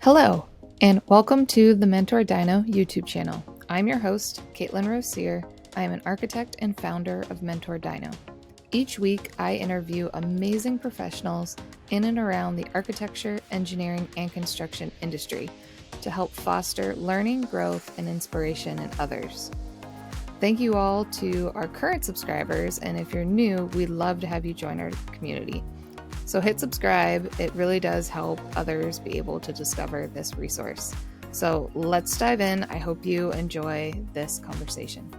Hello, and welcome to the Mentor Dino YouTube channel. I'm your host, Caitlin Rozier. I am an architect and founder of Mentor Dino. Each week, I interview amazing professionals in and around the architecture, engineering, and construction industry to help foster learning, growth, and inspiration in others. Thank you all to our current subscribers, and if you're new, we'd love to have you join our community. So hit subscribe. It really does help others be able to discover this resource. So let's dive in. I hope you enjoy this conversation.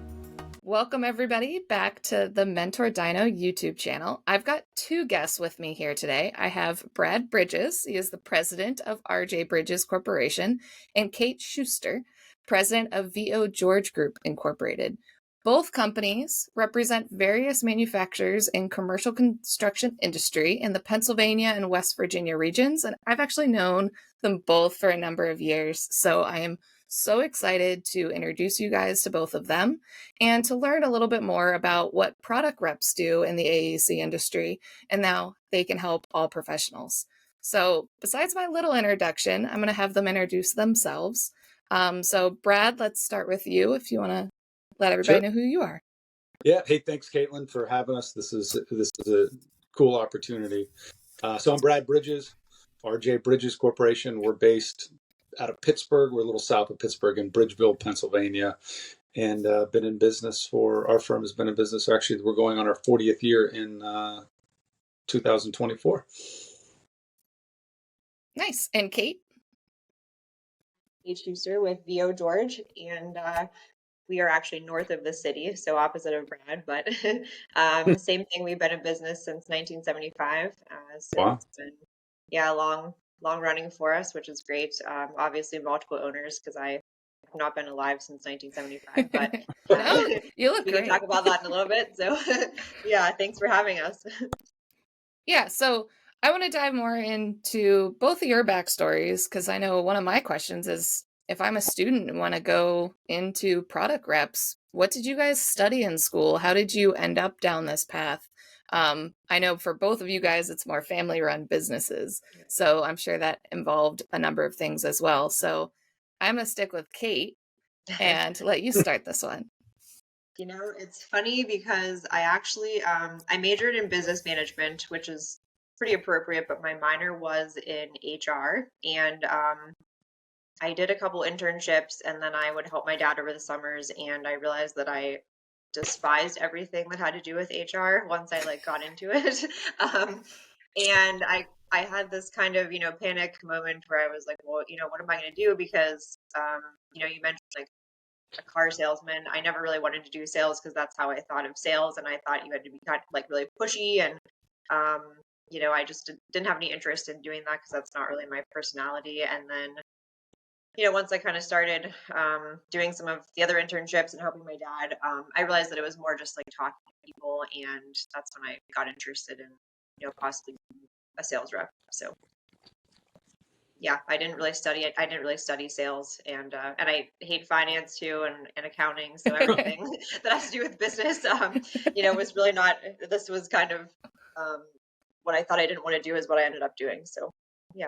Welcome everybody back to the Mentor Dino YouTube channel. I've got two guests with me here today. I have Brad Bridges. He is the president of R.j. Bridges Corporation, and Kate Schuster, president of V.O. George Group Incorporated. Both companies represent various manufacturers in commercial construction industry in the Pennsylvania and West Virginia regions, and I've actually known them both for a number of years, so I am so excited to introduce you guys to both of them and to learn a little bit more about what product reps do in the AEC industry and how they can help all professionals. So besides my little introduction, I'm going to have them introduce themselves. So Brad, let's start with you if you want to let everybody know who you are. Yeah. Hey, thanks, Caitlin, for having us. This is a cool opportunity. So I'm Brad Bridges, R.j. Bridges Corporation. We're based out of Pittsburgh. We're a little south of Pittsburgh in Bridgeville, Pennsylvania, and been in business our firm has been in business. Actually, we're going on our 40th year in 2024. Nice. And Kate? Kate Schuster with V.O. George, and we are actually north of the city, so opposite of Brad, but same thing. We've been in business since 1975. So Wow. It's been, long running for us, which is great. Obviously multiple owners because I have not been alive since 1975, but no, you look we great. can talk about that in a little bit. So yeah, thanks for having us. Yeah, so I want to dive more into both of your backstories because I know one of my questions is, if I'm a student and want to go into product reps, what did you guys study in school? How did you end up down this path? I know for both of you guys, it's more family-run businesses. So I'm sure that involved a number of things as well. So I'm going to stick with Kate and let you start this one. You know, it's funny because I actually, I majored in business management, which is pretty appropriate, but my minor was in HR. And I did a couple internships and then I would help my dad over the summers, and I realized that I despised everything that had to do with HR once I got into it. And I had this kind of, panic moment where I was like, well, what am I going to do? Because, you mentioned a car salesman. I never really wanted to do sales because that's how I thought of sales. And I thought you had to be kind of really pushy. And, I just didn't have any interest in doing that because that's not really my personality. And then, once I kind of started doing some of the other internships and helping my dad, I realized that it was more just talking to people. And that's when I got interested in, possibly being a sales rep. So yeah, I didn't really study it. I didn't really study sales, and I hate finance too, and accounting. So everything that has to do with business, was really not. This was kind of what I thought I didn't want to do is what I ended up doing. So yeah.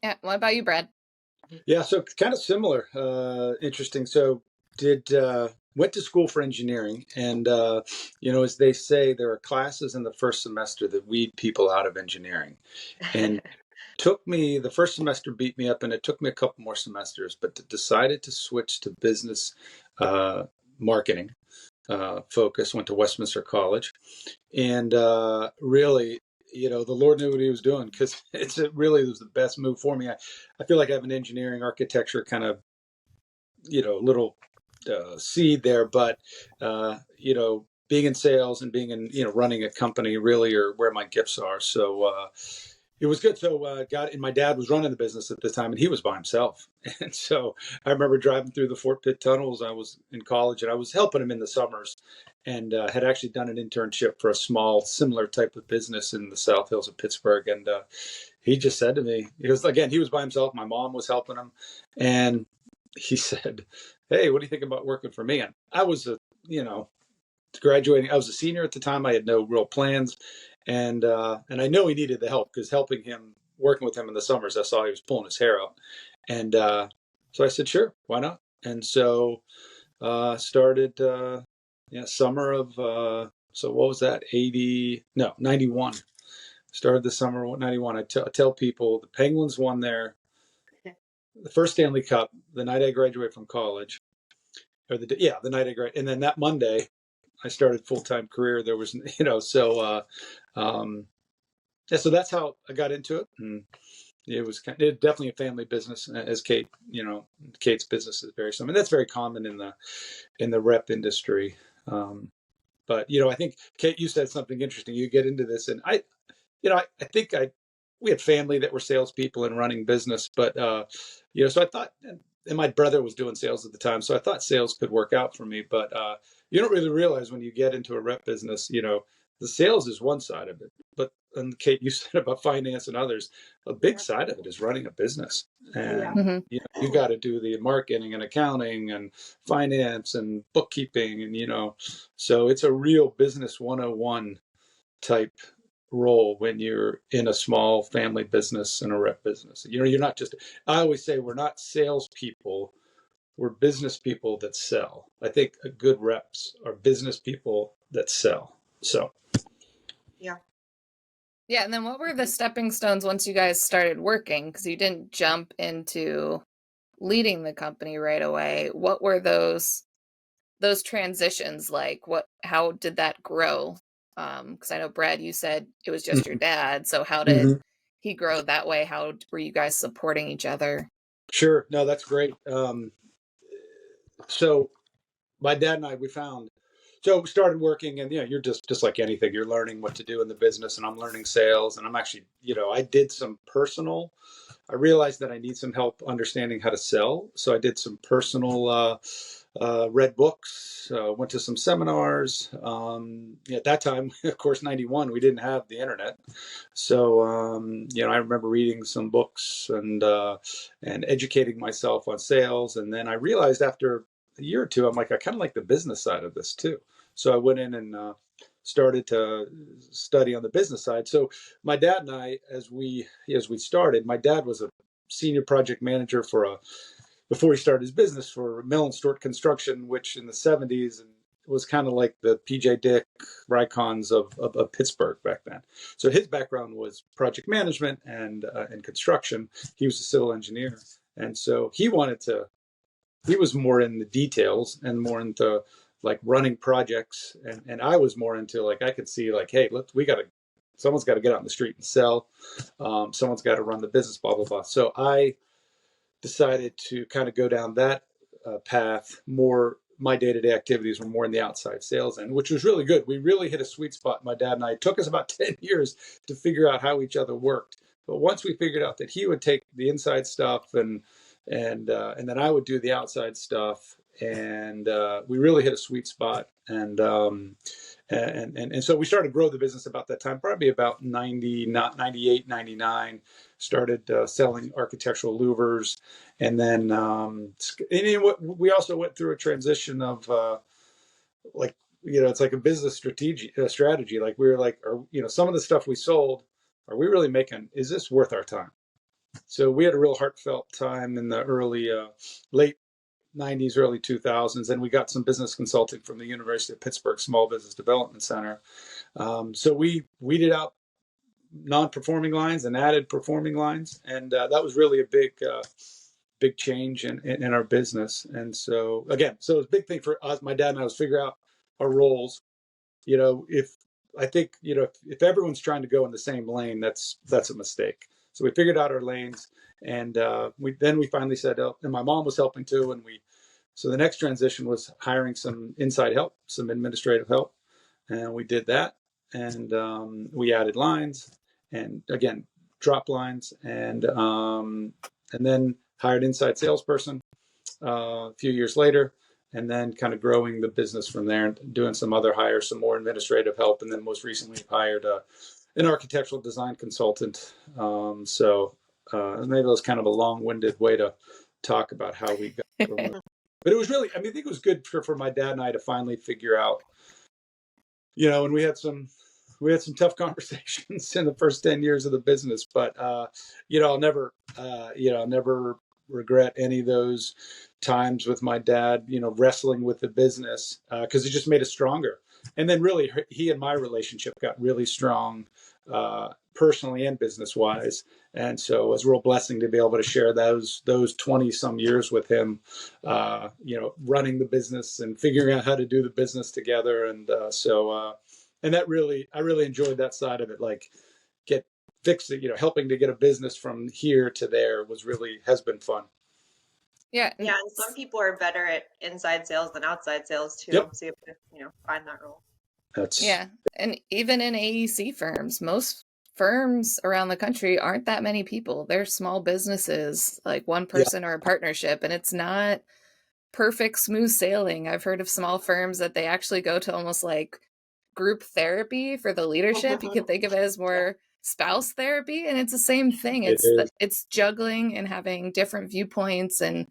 Yeah. What about you, Brad? Yeah, so kind of similar. Interesting. So went to school for engineering, and as they say, there are classes in the first semester that weed people out of engineering, and the first semester beat me up, and it took me a couple more semesters, but decided to switch to business marketing focus. Went to Westminster College, and really, the Lord knew what he was doing, because it really was the best move for me. I feel like I have an engineering architecture kind of, little seed there, but, being in sales and being in, running a company really are where my gifts are. So it was good. So my dad was running the business at the time, and he was by himself. And so I remember driving through the Fort Pitt tunnels. I was in college, and I was helping him in the summers, and had actually done an internship for a small, similar type of business in the South Hills of Pittsburgh. And he just said to me, he was by himself. My mom was helping him. And he said, "Hey, what do you think about working for me?" And I was graduating. I was a senior at the time. I had no real plans. And I know he needed the help, because helping him working with him in the summers, I saw he was pulling his hair out. And so I said, sure, why not? And so started, summer of, so what was that? 91. Started the summer of 91. I tell people the Penguins won the first Stanley Cup the night I graduated from college, or the night I graduated. And then that Monday, I started full-time career. There was, so so that's how I got into it. And it was definitely a family business, as Kate's business is very similar. And that's very common in the rep industry. But I think Kate, you said something interesting. You get into this, and I think we had family that were salespeople and running business, but so I thought, and my brother was doing sales at the time, so I thought sales could work out for me. But you don't really realize when you get into a rep business, the sales is one side of it, but and Kate, you said about finance and others, a big side of it is running a business, and you got to do the marketing and accounting and finance and bookkeeping, and so it's a real business 101 type role when you're in a small family business and a rep business. You're not just, I always say we're not salespeople, we're business people that sell. I think good reps are business people that sell. So yeah. And then what were the stepping stones once you guys started working? Because you didn't jump into leading the company right away. What were those transitions like? How did that grow? Because I know, Brad, you said it was just your dad. So how did he grow that way? How were you guys supporting each other? Sure. No, that's great. So my dad and I, we started working, and you're just like anything. You're learning what to do in the business, and I'm learning sales, and I'm actually, I did some personal. I realized that I need some help understanding how to sell, so I did some personal. Read books, went to some seminars. At that time, of course, 91, we didn't have the internet. So, I remember reading some books and educating myself on sales. And then I realized after a year or two, I'm like, I kind of like the business side of this too. So I went in and started to study on the business side. So my dad and I, as we started, my dad was a senior project manager before he started his business for Mill & Stewart Construction, which in the 70s was kind of like the PJ Dick, Rycons of Pittsburgh back then. So his background was project management and construction. He was a civil engineer. And so he was more in the details and more into like running projects. And I was more into like, I could see like, hey, someone's got to get out in the street and sell. Someone's got to run the business, blah, blah, blah. So I decided to kind of go down that path. More my day-to-day activities were more in the outside sales end, which was really good. We really hit a sweet spot, my dad and I. It took us about 10 years to figure out how each other worked, but once we figured out that he would take the inside stuff and then I would do the outside stuff, and we really hit a sweet spot. And so we started to grow the business about that time, probably about 98, 99, started selling architectural louvers. And then we also went through a transition of it's like a business strategy. Like we were like, some of the stuff we sold, are we really is this worth our time? So we had a real heartfelt time in the late 90s, early 2000s, and we got some business consulting from the University of Pittsburgh Small Business Development Center. So we weeded out non-performing lines and added performing lines, and that was really a big change in our business. And so again, it was a big thing for us. My dad and I was figure out our roles. If everyone's trying to go in the same lane, that's a mistake. So we figured out our lanes, and we finally said, and my mom was helping too. And so the next transition was hiring some inside help, some administrative help. And we did that. And we added lines and again, drop lines, and then hired inside salesperson a few years later, and then kind of growing the business from there and doing some other hires, some more administrative help. And then most recently hired an architectural design consultant. Maybe it was kind of a long-winded way to talk about how we got from, but it was really, I think it was good for my dad and I to finally figure out, and we had some we had some tough conversations in the first 10 years of the business, but, I'll never regret any of those times with my dad, wrestling with the business, because it just made us stronger. And then really he and my relationship got really strong, personally and business wise. And so it was a real blessing to be able to share those 20 some years with him, running the business and figuring out how to do the business together. And and I really enjoyed that side of it. Like get fixed it, helping to get a business from here to there has been fun. Yeah. Yeah, and some people are better at inside sales than outside sales too. Yep. So you have to, find that role. Yeah. And even in AEC firms, most firms around the country aren't that many people. They're small businesses, like one person or a partnership, and it's not perfect smooth sailing. I've heard of small firms that they actually go to almost like group therapy for the leadership. You could think of it as more spouse therapy, and it's the same thing. It's juggling and having different viewpoints and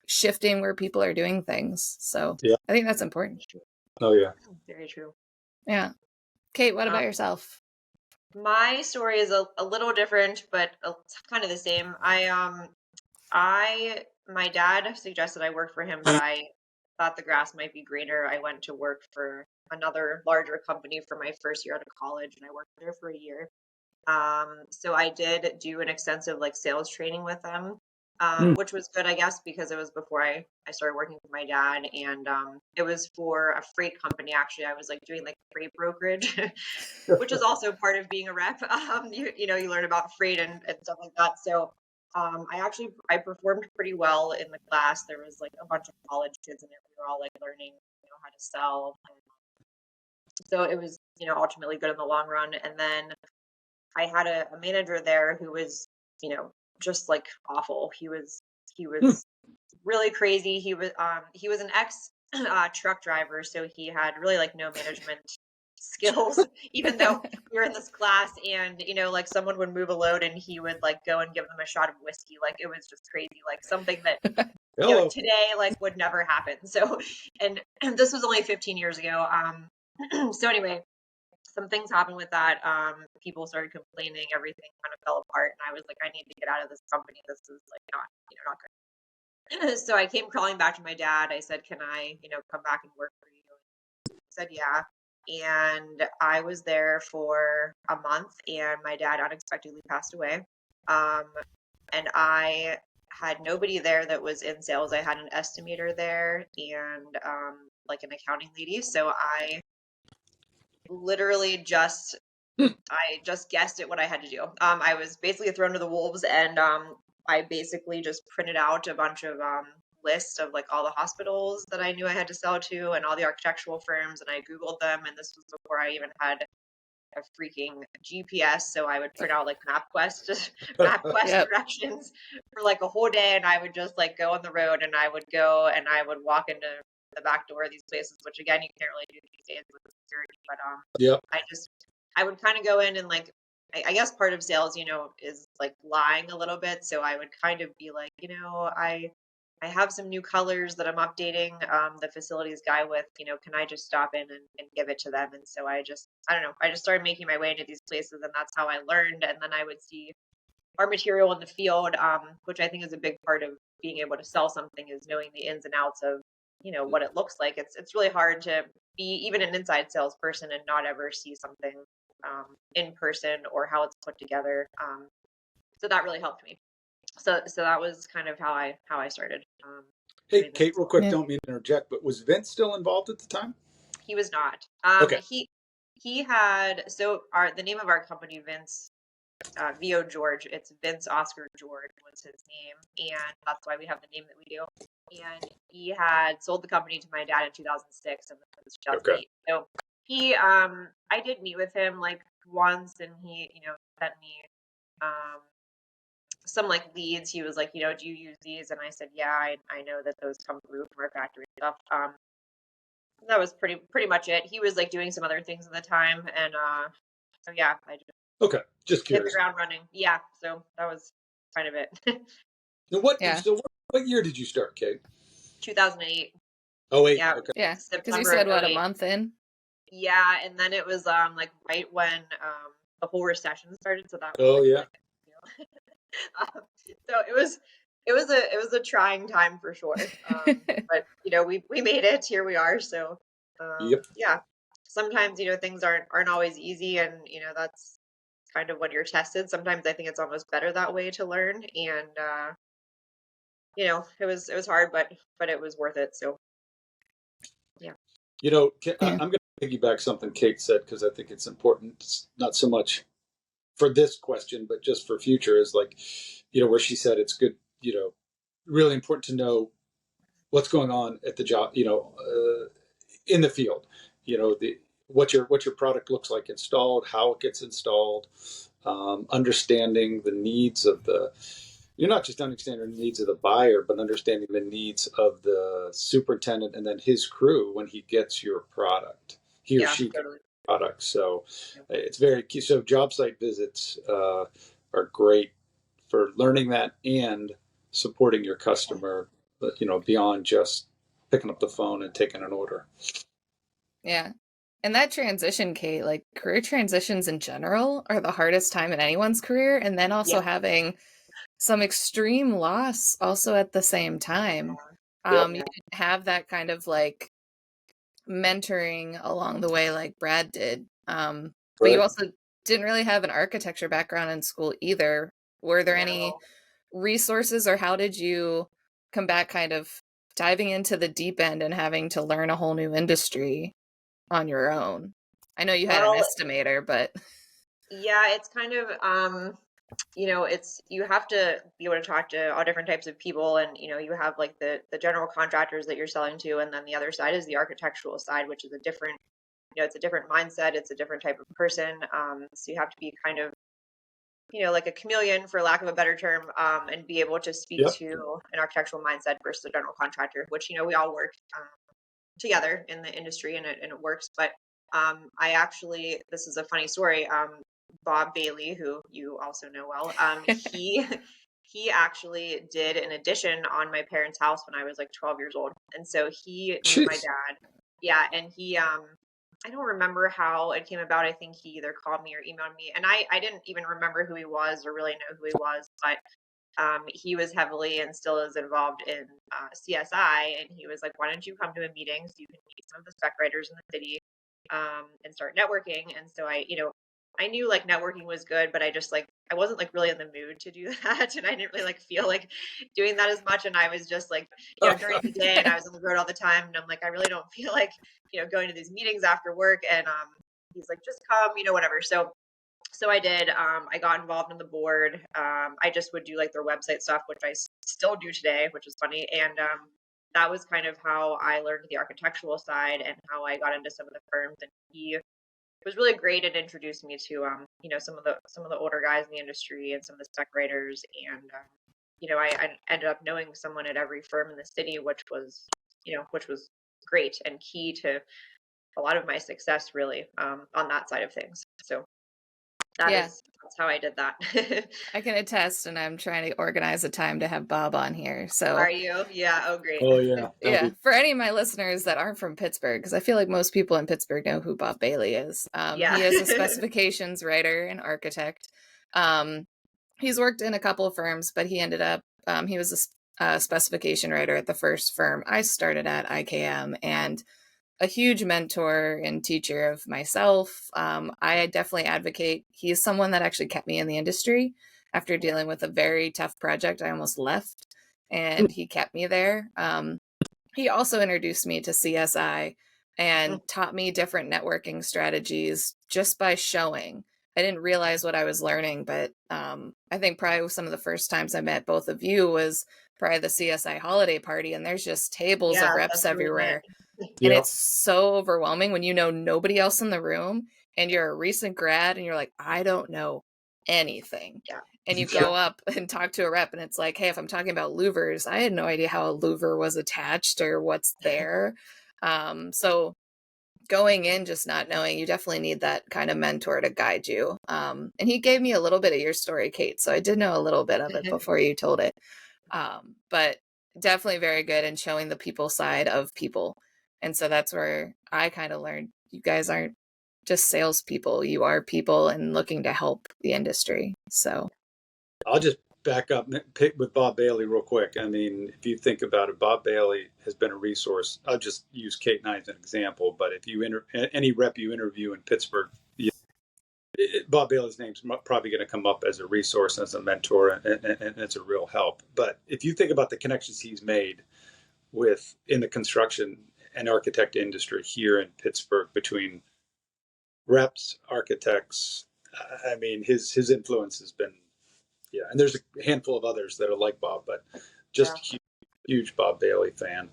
shifting where people are doing things. So I think that's important. Oh yeah. Very true. Yeah. Kate, what about yourself? My story is a little different, but kind of the same. My dad suggested I work for him, but I thought the grass might be greener. I went to work for another larger company for my first year out of college, and I worked there for a year. So I did do an extensive sales training with them, which was good, I guess, because it was before I started working with my dad, and it was for a freight company. Actually, I was doing freight brokerage, which is also part of being a rep. You learn about freight and stuff like that. So I performed pretty well in the class. There was a bunch of college kids in there. We were all learning how to sell. So it was ultimately good in the long run. And then I had a manager there who was just awful. He was really crazy. He was an ex truck driver, so he had really no management skills, even though we were in this class and someone would move a load and he would go and give them a shot of whiskey. It was just crazy, something that today would never happen. So, and this was only 15 years ago. So anyway, some things happened with that. People started complaining, everything kind of fell apart, and I was I need to get out of this company. This is not good. So I came crawling back to my dad. I said, can I come back and work for you? He said, yeah. And I was there for a month, and my dad unexpectedly passed away. And I had nobody there that was in sales. I had an estimator there and an accounting lady. So I literally just guessed at what I had to do. I was basically thrown to the wolves, and I basically just printed out a bunch of lists of all the hospitals that I knew I had to sell to and all the architectural firms, and I Googled them, and this was before I even had a freaking GPS, so I would print out MapQuest directions for a whole day, and I would just go on the road, and I would go and I would walk into the back door of these places, which again you can't really do these days with security, but I would kind of go in and I guess part of sales, is lying a little bit. So I would kind of be I have some new colors that I'm updating the facilities guy with, can I just stop in and give it to them? And so I just started making my way into these places, and that's how I learned. And then I would see our material in the field, which I think is a big part of being able to sell something, is knowing the ins and outs of, what it looks like. It's really hard to be even an inside salesperson and not ever see something in person or how it's put together. So that really helped me. So that was kind of how I started. Hey, Kate, real quick, don't mean to interject, but was Vince still involved at the time? He was not. Okay. He had, the name of our company, Vince, V.O. George, it's Vince Oscar George was his name, and that's why we have the name that we do. And he had sold the company to my dad in 2006, and this was 2008. Okay. So he, I did meet with him once, and he, sent me some leads. He was do you use these? And I said, yeah, I know that those come through from our factory stuff. That was pretty much it. He was doing some other things at the time, and so yeah, I just curious. Hit the ground running. Yeah, so that was kind of it. Now what year did you start, Kate? 2008. Oh, 8. Yeah. Okay. Yeah, because you said what, a month in? Yeah, and then it was like right when the whole recession started, so that was Oh like yeah. really big deal. So it was a trying time for sure. But we made it. Here we are. So Yep. yeah, sometimes things aren't always easy, and that's kind of when you're tested. Sometimes I think it's almost better that way to learn, and it was hard, but it was worth it. So yeah. Yeah. I'm going to piggyback something Kate said because I think it's important. It's not so much for this question, but just for future is like, where she said it's good, really important to know what's going on at the job, in the field, the what your product looks like installed, how it gets installed, understanding the needs of the you're not just understanding the needs of the buyer, but understanding the needs of the superintendent and then his crew when he gets your product, he or Yeah, she gets totally. your product. So Yep. it's very key. So job site visits are great for learning that and supporting your customer, beyond just picking up the phone and taking an order. Yeah. And that transition, Kate, like career transitions in general are the hardest time in anyone's career. And then also Yeah. having some extreme loss also at the same time. Yep. You Yeah. didn't have that kind of like mentoring along the way like Brad did. But you Right. also didn't really have an architecture background in school either. Were there any No. resources, or how did you combat kind of diving into the deep end and having to learn a whole new industry on your own? I know you had an Well, estimator, but yeah, it's kind of it's you have to be able to talk to all different types of people, and you have like the general contractors that you're selling to, and then the other side is the architectural side, which is a different, it's a different mindset, it's a different type of person. So you have to be kind of like a chameleon, for lack of a better term, and be able to speak Yep. to an architectural mindset versus a general contractor, which we all work together in the industry, and it works. But I actually, this is a funny story. Bob Bailey, who you also know well, he actually did an addition on my parents' house when I was like 12 years old, and so he knew my Jeez. dad. Yeah, and he I don't remember how it came about. I think he either called me or emailed me, and I didn't even remember who he was or really know who he was, but he was heavily and still is involved in CSI, and he was like, "Why don't you come to a meeting so you can meet some of the spec writers in the city, and start networking?" And so I knew like networking was good, but I wasn't like really in the mood to do that, and I didn't really like feel like doing that as much. And I was just like, during the day, and I was on the road all the time, and I'm like, I really don't feel like going to these meetings after work. And he's like, just come, whatever. So I did. I got involved in the board. I just would do like their website stuff, which I still do today, which is funny. And that was kind of how I learned the architectural side and how I got into some of the firms. And he was really great and introduced me to some of the older guys in the industry and some of the spec writers. And I ended up knowing someone at every firm in the city, which was great and key to a lot of my success, really, on that side of things. So yeah, that's how I did that. I can attest, and I'm trying to organize a time to have Bob on here. So, Are you? Yeah. Oh, great. Oh yeah. That'll yeah, be. for any of my listeners that aren't from Pittsburgh, because I feel like most people in Pittsburgh know who Bob Bailey is. Yeah. He is a specifications writer and architect. Um, he's worked in a couple of firms, but he ended up, he was a specification writer at the first firm I started at, IKM, and a huge mentor and teacher of myself. I definitely advocate. He's someone that actually kept me in the industry after Yeah. dealing with a very tough project. I almost left, and he kept me there. He also introduced me to CSI and taught me different networking strategies just by showing. I didn't realize what I was learning, but I think probably some of the first times I met both of you was probably the CSI holiday party, and there's just tables of Yeah. reps That's where we met. everywhere. And Yep. it's so overwhelming when you know nobody else in the room and you're a recent grad and you're like, I don't know anything. Yeah. And you Yep. go up and talk to a rep, and it's like, hey, if I'm talking about louvers, I had no idea how a louver was attached or what's there. So going in just not knowing, you definitely need that kind of mentor to guide you. And he gave me a little bit of your story, Kate. So I did know a little bit of it before you told it. But definitely very good in showing the people side of people. And so that's where I kind of learned you guys aren't just salespeople. You are people and looking to help the industry. So I'll just back up and pick with Bob Bailey real quick. I mean, if you think about it, Bob Bailey has been a resource. I'll just use Kate and I as an example, but if you any rep you interview in Pittsburgh, Bob Bailey's name's probably going to come up as a resource, as a mentor, and it's a real help. But if you think about the connections he's made in the construction and architect industry here in Pittsburgh between reps, architects, I mean, his influence has been, yeah. And there's a handful of others that are like Bob, but just huge Bob Bailey fan.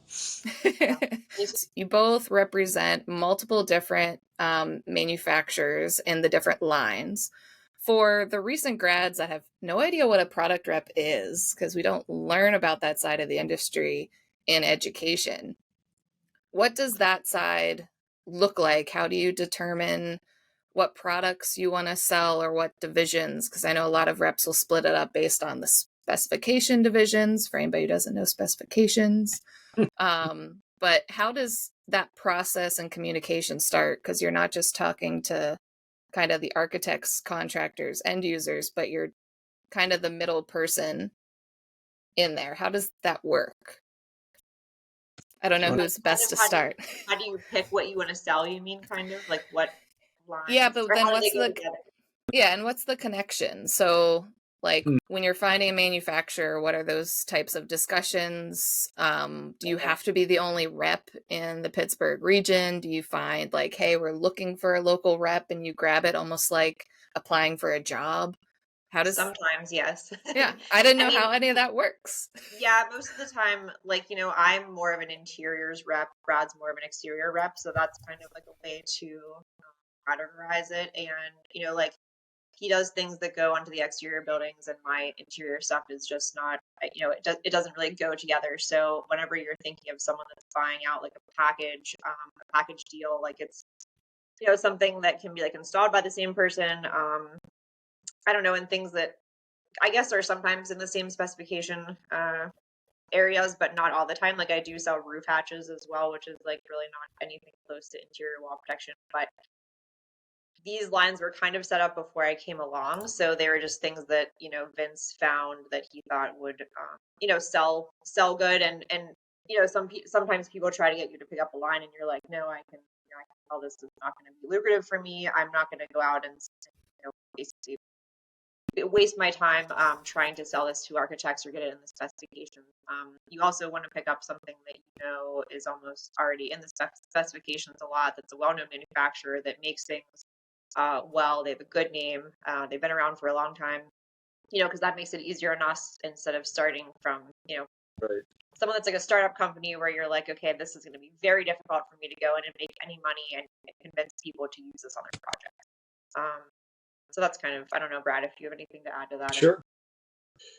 You both represent multiple different manufacturers in the different lines. For the recent grads that have no idea what a product rep is, because we don't learn about that side of the industry in education, what does that side look like? How do you determine what products you want to sell or what divisions? Because I know a lot of reps will split it up based on the specification divisions, for anybody who doesn't know specifications. But how does that process and communication start? Because you're not just talking to kind of the architects, contractors, end users, but you're kind of the middle person in there. How does that work? I don't know who's best to start. How do you pick what you want to sell? You mean kind of like what lines? Yeah, but then what's the connection? So like when you're finding a manufacturer, what are those types of discussions? Do you have to be the only rep in the Pittsburgh region? Do you find like, hey, we're looking for a local rep and you grab it almost like applying for a job? Sometimes, yes. Yeah, I didn't know how any of that works. Yeah, most of the time, like, I'm more of an interiors rep, Brad's more of an exterior rep, so that's kind of like a way to categorize it. And, like, he does things that go onto the exterior buildings, and my interior stuff is just not, it doesn't really go together. So whenever you're thinking of someone that's buying out like a package deal, like it's, something that can be like installed by the same person, I don't know, and things that I guess are sometimes in the same specification areas, but not all the time. Like I do sell roof hatches as well, which is like really not anything close to interior wall protection. But these lines were kind of set up before I came along, so they were just things that Vince found that he thought would sell good, and sometimes people try to get you to pick up a line, and you're like, no, I can tell this is not going to be lucrative for me. I'm not going to go out and basically waste my time trying to sell this to architects or get it in the specifications. You also want to pick up something that is almost already in the specifications a lot. That's a well-known manufacturer that makes things well. They have a good name. They've been around for a long time. Because that makes it easier on us instead of starting from right. Someone that's like a startup company where you're like, okay, this is going to be very difficult for me to go in and make any money and convince people to use this on their project. So that's kind of, I don't know, Brad, if you have anything to add to that. Sure.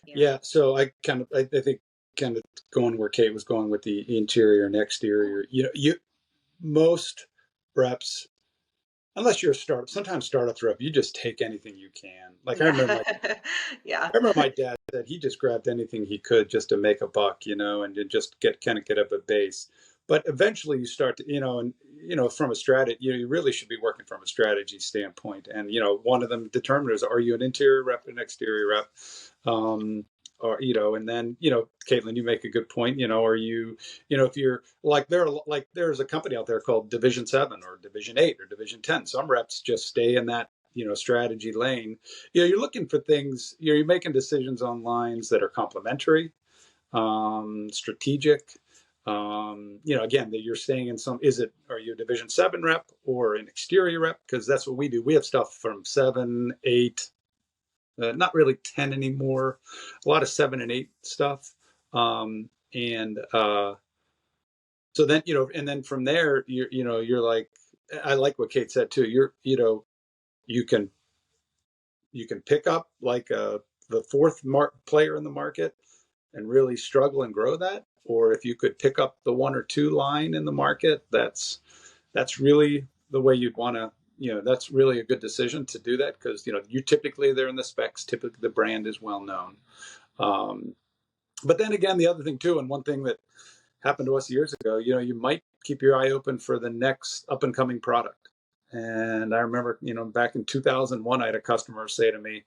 Yeah. So I think kind of going where Kate was going with the interior and exterior, most reps, unless you're a startup, sometimes startup rep, you just take anything you can. Like I remember my dad said he just grabbed anything he could just to make a buck, and to just get up a base. But eventually you start to, from a strategy, you really should be working from a strategy standpoint. And, one of them determiners, are you an interior rep, an exterior rep? Or, and then, Caitlin, you make a good point, are you, if you're there's a company out there called Division 7 or Division 8 or Division 10. Some reps just stay in that, strategy lane. You're looking for things, you're making decisions on lines that are complementary, strategic. Again, that you're staying in are you a Division 7 rep or an exterior rep? Because that's what we do. We have stuff from 7, 8, not really 10 anymore. A lot of 7 and 8 stuff. So then, and then from there, you're like, I like what Kate said too. You can pick up like the fourth player in the market and really struggle and grow that. Or if you could pick up the 1 or 2 line in the market, that's really the way you'd want to, that's really a good decision to do that because, you typically they're in the specs, typically the brand is well known. But then again, the other thing too, and one thing that happened to us years ago, you might keep your eye open for the next up and coming product. And I remember, back in 2001, I had a customer say to me,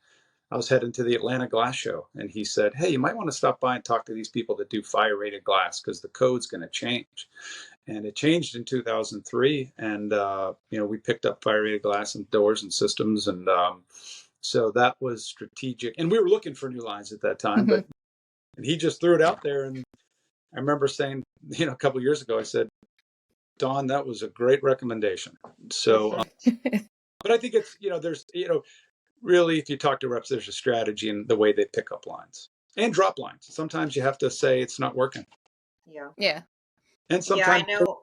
I was heading to the Atlanta Glass Show, and he said, "Hey, you might want to stop by and talk to these people that do fire-rated glass because the code's going to change." And it changed in 2003, and we picked up fire-rated glass and doors and systems, and so that was strategic. And we were looking for new lines at that time, Mm-hmm. but and he just threw it out there. And I remember saying, a couple of years ago, I said, "Don, that was a great recommendation." So, but I think it's there's really, if you talk to reps, there's a strategy in the way they pick up lines and drop lines. Sometimes you have to say it's not working. Yeah. Yeah. And Yeah, I sometimes know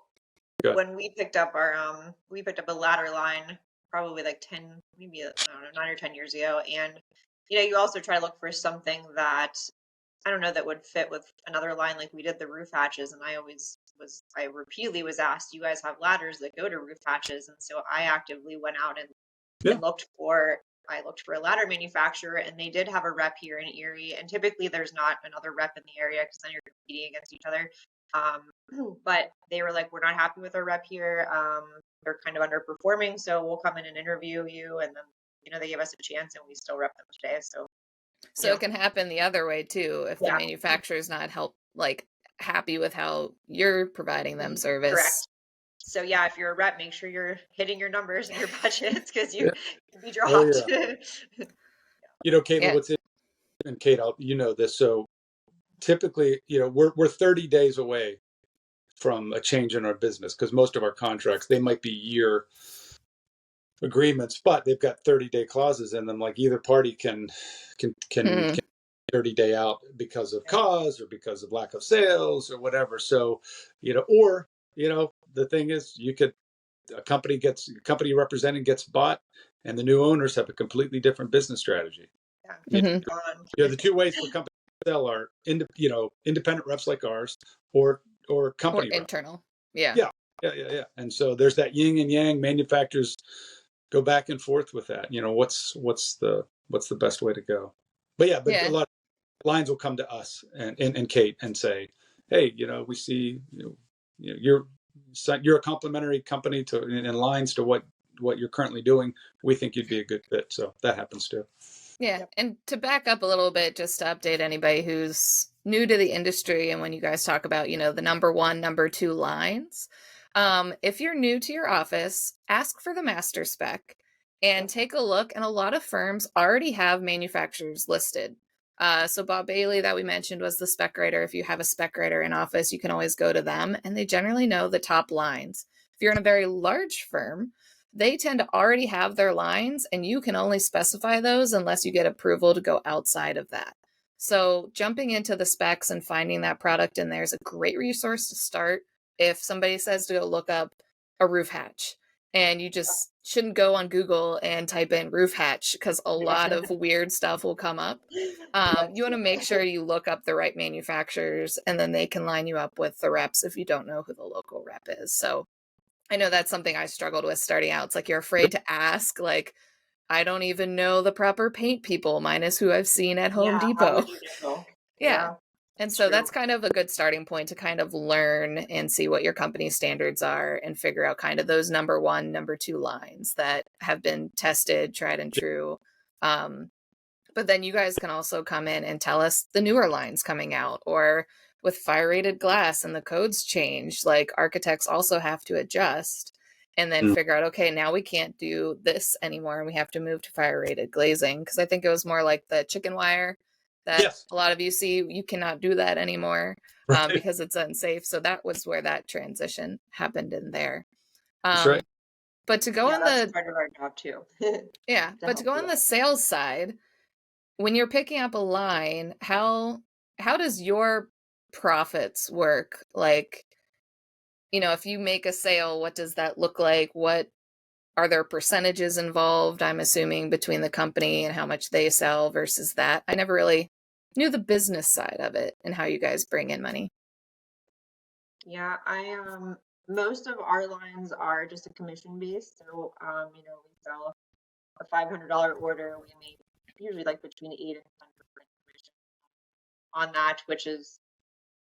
good. when we picked up a ladder line probably like 10, maybe, I don't know, 9 or 10 years ago. And, you also try to look for something that, I don't know, that would fit with another line. Like we did the roof hatches, and I repeatedly was asked, "You guys have ladders that go to roof hatches?" And so I actively went out and Yeah. I looked for a ladder manufacturer, and they did have a rep here in Erie. And typically there's not another rep in the area because then you're competing against each other. But they were like, "We're not happy with our rep here. They're kind of underperforming, so we'll come in and interview you." And then, they gave us a chance, and we still rep them today. So, So it can happen the other way too if the yeah, manufacturer's not happy with how you're providing them service. correct. So yeah, if you're a rep, make sure you're hitting your numbers and your budgets because you Yeah. can be Oh, dropped. yeah. Caitlin, Yeah. what's it? And Kate, this. So typically, we're 30 days away from a change in our business because most of our contracts, they might be year agreements, but they've got 30-day clauses in them. Like either party can Hmm. 30-day out because of cause or because of lack of sales or whatever. So, or the thing is, a company representing gets bought, and the new owners have a completely different business strategy. Yeah, Hmm. gone. The two ways for companies to sell are independent reps like ours or Or company reps. internal. Yeah. Yeah. And so there's that yin and yang. Manufacturers go back and forth with that. What's the best way to go? But yeah, a lot of lines will come to us and Kate and say, "Hey, we see you're a complementary company to in lines to what you're currently doing. We think you'd be a good fit." So that happens too. Yeah. Yep. And to back up a little bit, just to update anybody who's new to the industry, and when you guys talk about, the number one, number two lines, if you're new to your office, ask for the master spec and take a look. And a lot of firms already have manufacturers listed. So Bob Bailey that we mentioned was the spec writer. If you have a spec writer in office, you can always go to them, and they generally know the top lines. If you're in a very large firm, they tend to already have their lines, and you can only specify those unless you get approval to go outside of that. So jumping into the specs and finding that product in there is a great resource to start. If somebody says to go look up a roof hatch, and you just shouldn't go on Google and type in roof hatch because a lot of weird stuff will come up. You want to make sure you look up the right manufacturers, and then they can line you up with the reps if you don't know who the local rep is. So I know that's something I struggled with starting out. It's like you're afraid to ask. Like, I don't even know the proper paint people, minus who I've seen at Home How Depot. would you know? Yeah. And so true. that's kind of a good starting point to kind of learn and see what your company standards are and figure out kind of those number one, number two lines that have been tested, tried and true. But then you guys can also come in and tell us the newer lines coming out, or with fire rated glass and the codes change, like architects also have to adjust and then figure out, okay, now we can't do this anymore and we have to move to fire rated glazing. Because I think it was more like the chicken wire that a lot of you see, you cannot do that anymore because it's unsafe. So that was where that transition happened in there. That's right. But to go on that's part of our job too. but to go on the sales side, when you're picking up a line, how does your profits work? Like, if you make a sale, what does that look like? What are there percentages involved, I'm assuming, between the company and how much they sell versus that? I never really knew the business side of it and how you guys bring in money. Yeah, most of our lines are just a commission based. So we sell a $500 order, we make usually like between 8 and 10% commission on that, which is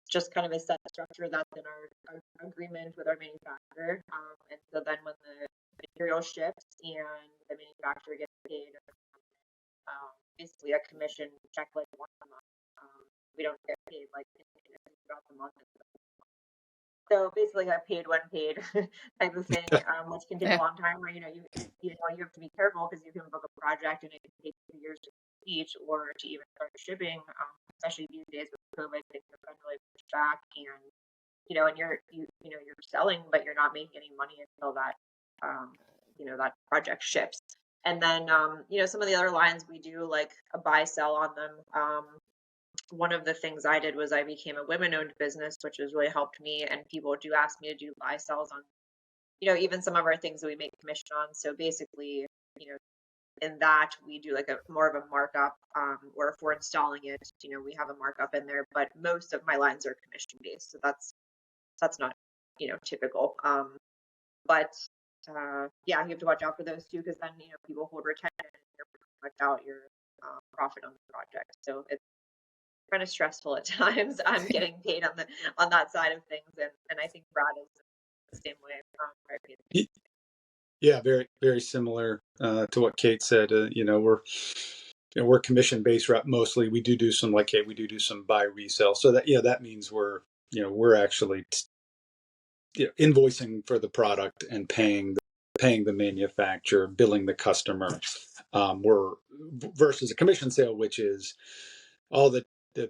just kind of a set structure that's in our agreement with our manufacturer. And so then when the material ships and the manufacturer gets paid basically a commission check like once a month. We don't get paid like throughout the month. So basically, I paid when paid type of thing, which can take a long time. Where you have to be careful because you can book a project and it can take 2 years to complete or to even start shipping. Especially these days with COVID, things have been really pushed back, and and you're selling, but you're not making any money until that that project ships. And then some of the other lines we do like a buy sell on them. One of the things I did was I became a women-owned business, which has really helped me. And people do ask me to do buy sells on, even some of our things that we make commission on. So basically, in that we do like a more of a markup, or if we're installing it, we have a markup in there. But most of my lines are commission based, so that's not typical. But yeah, you have to watch out for those too, because then people hold retention and you're pretty much out your profit on the project. So it's kind of stressful at times. I'm getting paid on that side of things, and I think Brad is the same way. Yeah, very very similar to what Kate said. We're commission based mostly. We do some like Kate. We do some buy resell. So that means we're actually invoicing for the product and paying the manufacturer, billing the customer. We're versus a commission sale, which is all the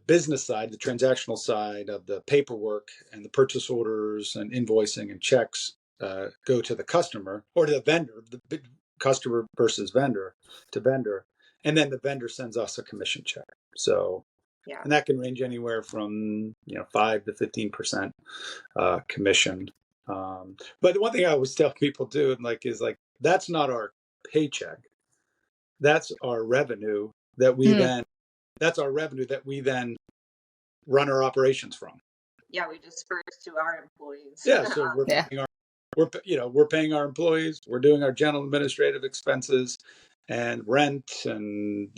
business side, the transactional side of the paperwork and the purchase orders and invoicing and checks go to the customer or to the vendor, the customer versus vendor to vendor. And then the vendor sends us a commission check. So, and that can range anywhere from 5 to 15% commission. But the one thing I always tell people is that's not our paycheck. That's our revenue that we then run our operations from. Yeah, we disperse to our employees. Yeah, so we're paying our employees. We're doing our general administrative expenses and rent and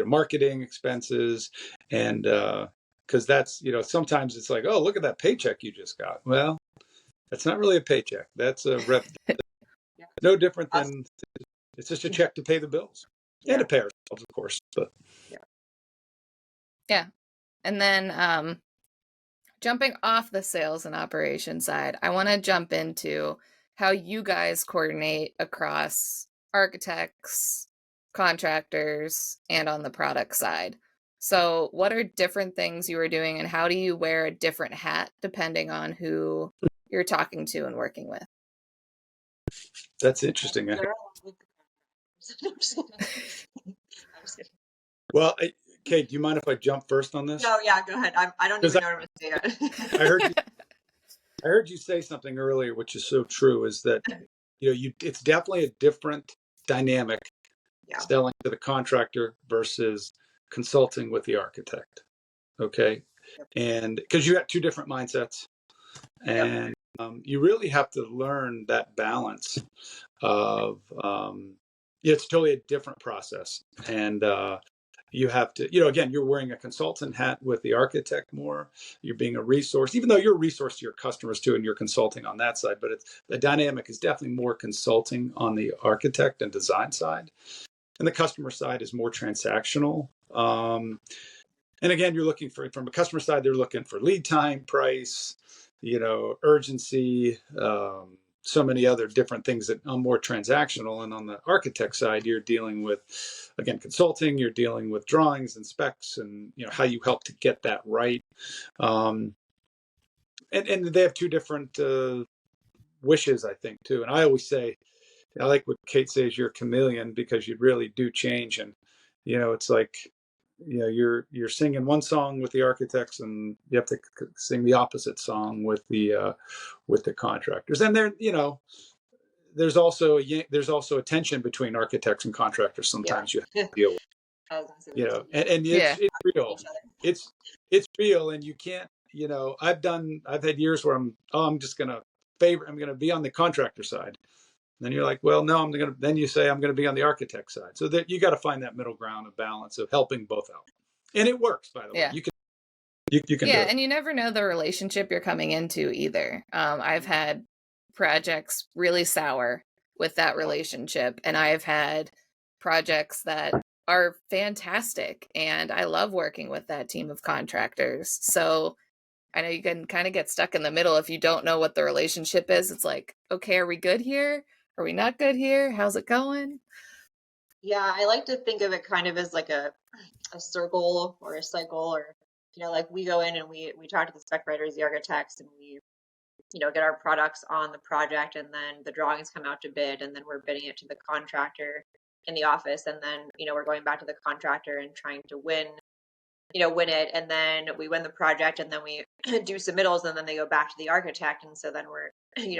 marketing expenses, and because that's sometimes it's like, oh, look at that paycheck you just got. Well, that's not really a paycheck. That's a revenue. No different than it's just a check to pay the bills and to pay ourselves, of course. But yeah. And then jumping off the sales and operations side, I want to jump into how you guys coordinate across architects, contractors, and on the product side. So what are different things you are doing, and how do you wear a different hat depending on who you're talking to and working with? That's interesting. Well, Kate, do you mind if I jump first on this? No, yeah, go ahead. I don't even know what to say yet. I heard you say something earlier, which is so true, is that it's definitely a different dynamic selling to the contractor versus consulting with the architect. Okay, and because you have two different mindsets, and you really have to learn that balance of it's totally a different process, and you have to, again, you're wearing a consultant hat with the architect more. You're being a resource, even though you're a resource to your customers too, and you're consulting on that side. But the dynamic is definitely more consulting on the architect and design side, and the customer side is more transactional. And again, you're looking for, from a customer side, they're looking for lead time, price, urgency, so many other different things that are more transactional. And on the architect side, you're dealing with, again, consulting, you're dealing with drawings and specs and, how you help to get that right. And they have two different wishes, I think, too. And I always say, I like what Kate says, you're a chameleon, because you really do change. And, it's like, you're singing one song with the architects and you have to sing the opposite song with the contractors. And there, there's also a tension between architects and contractors. Sometimes you have to deal with, and it's real. It's real, and you can't, I've had years where I'm going to be on the contractor side. And then you're like, well, no, then you say, I'm going to be on the architect side. So that you got to find that middle ground of balance of helping both out. And it works, by the way. You can You can do Yeah, it. and you never know the relationship you're coming into either. I've had projects really sour with that relationship, and I've had projects that are fantastic, and I love working with that team of contractors. So I know you can kind of get stuck in the middle if you don't know what the relationship is. It's like, okay, are we good here? Are we not good here? How's it going? Yeah, I like to think of it kind of as like a circle or a cycle, or like we go in and we talk to the spec writers, the architects, and we get our products on the project, and then the drawings come out to bid, and then we're bidding it to the contractor in the office, and then we're going back to the contractor and trying to win it, and then we win the project, and then we do submittals, and then they go back to the architect, and so then we're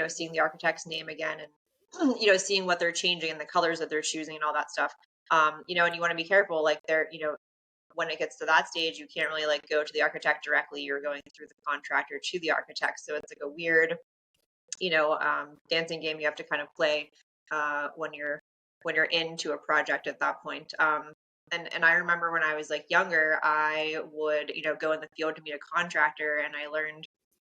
seeing the architect's name again, and seeing what they're changing and the colors that they're choosing and all that stuff. And you want to be careful, like when it gets to that stage, you can't really like go to the architect directly. You're going through the contractor to the architect, so it's like a weird dancing game you have to kind of play when you're into a project at that point. And I remember when I was like younger, I would go in the field to meet a contractor, and I learned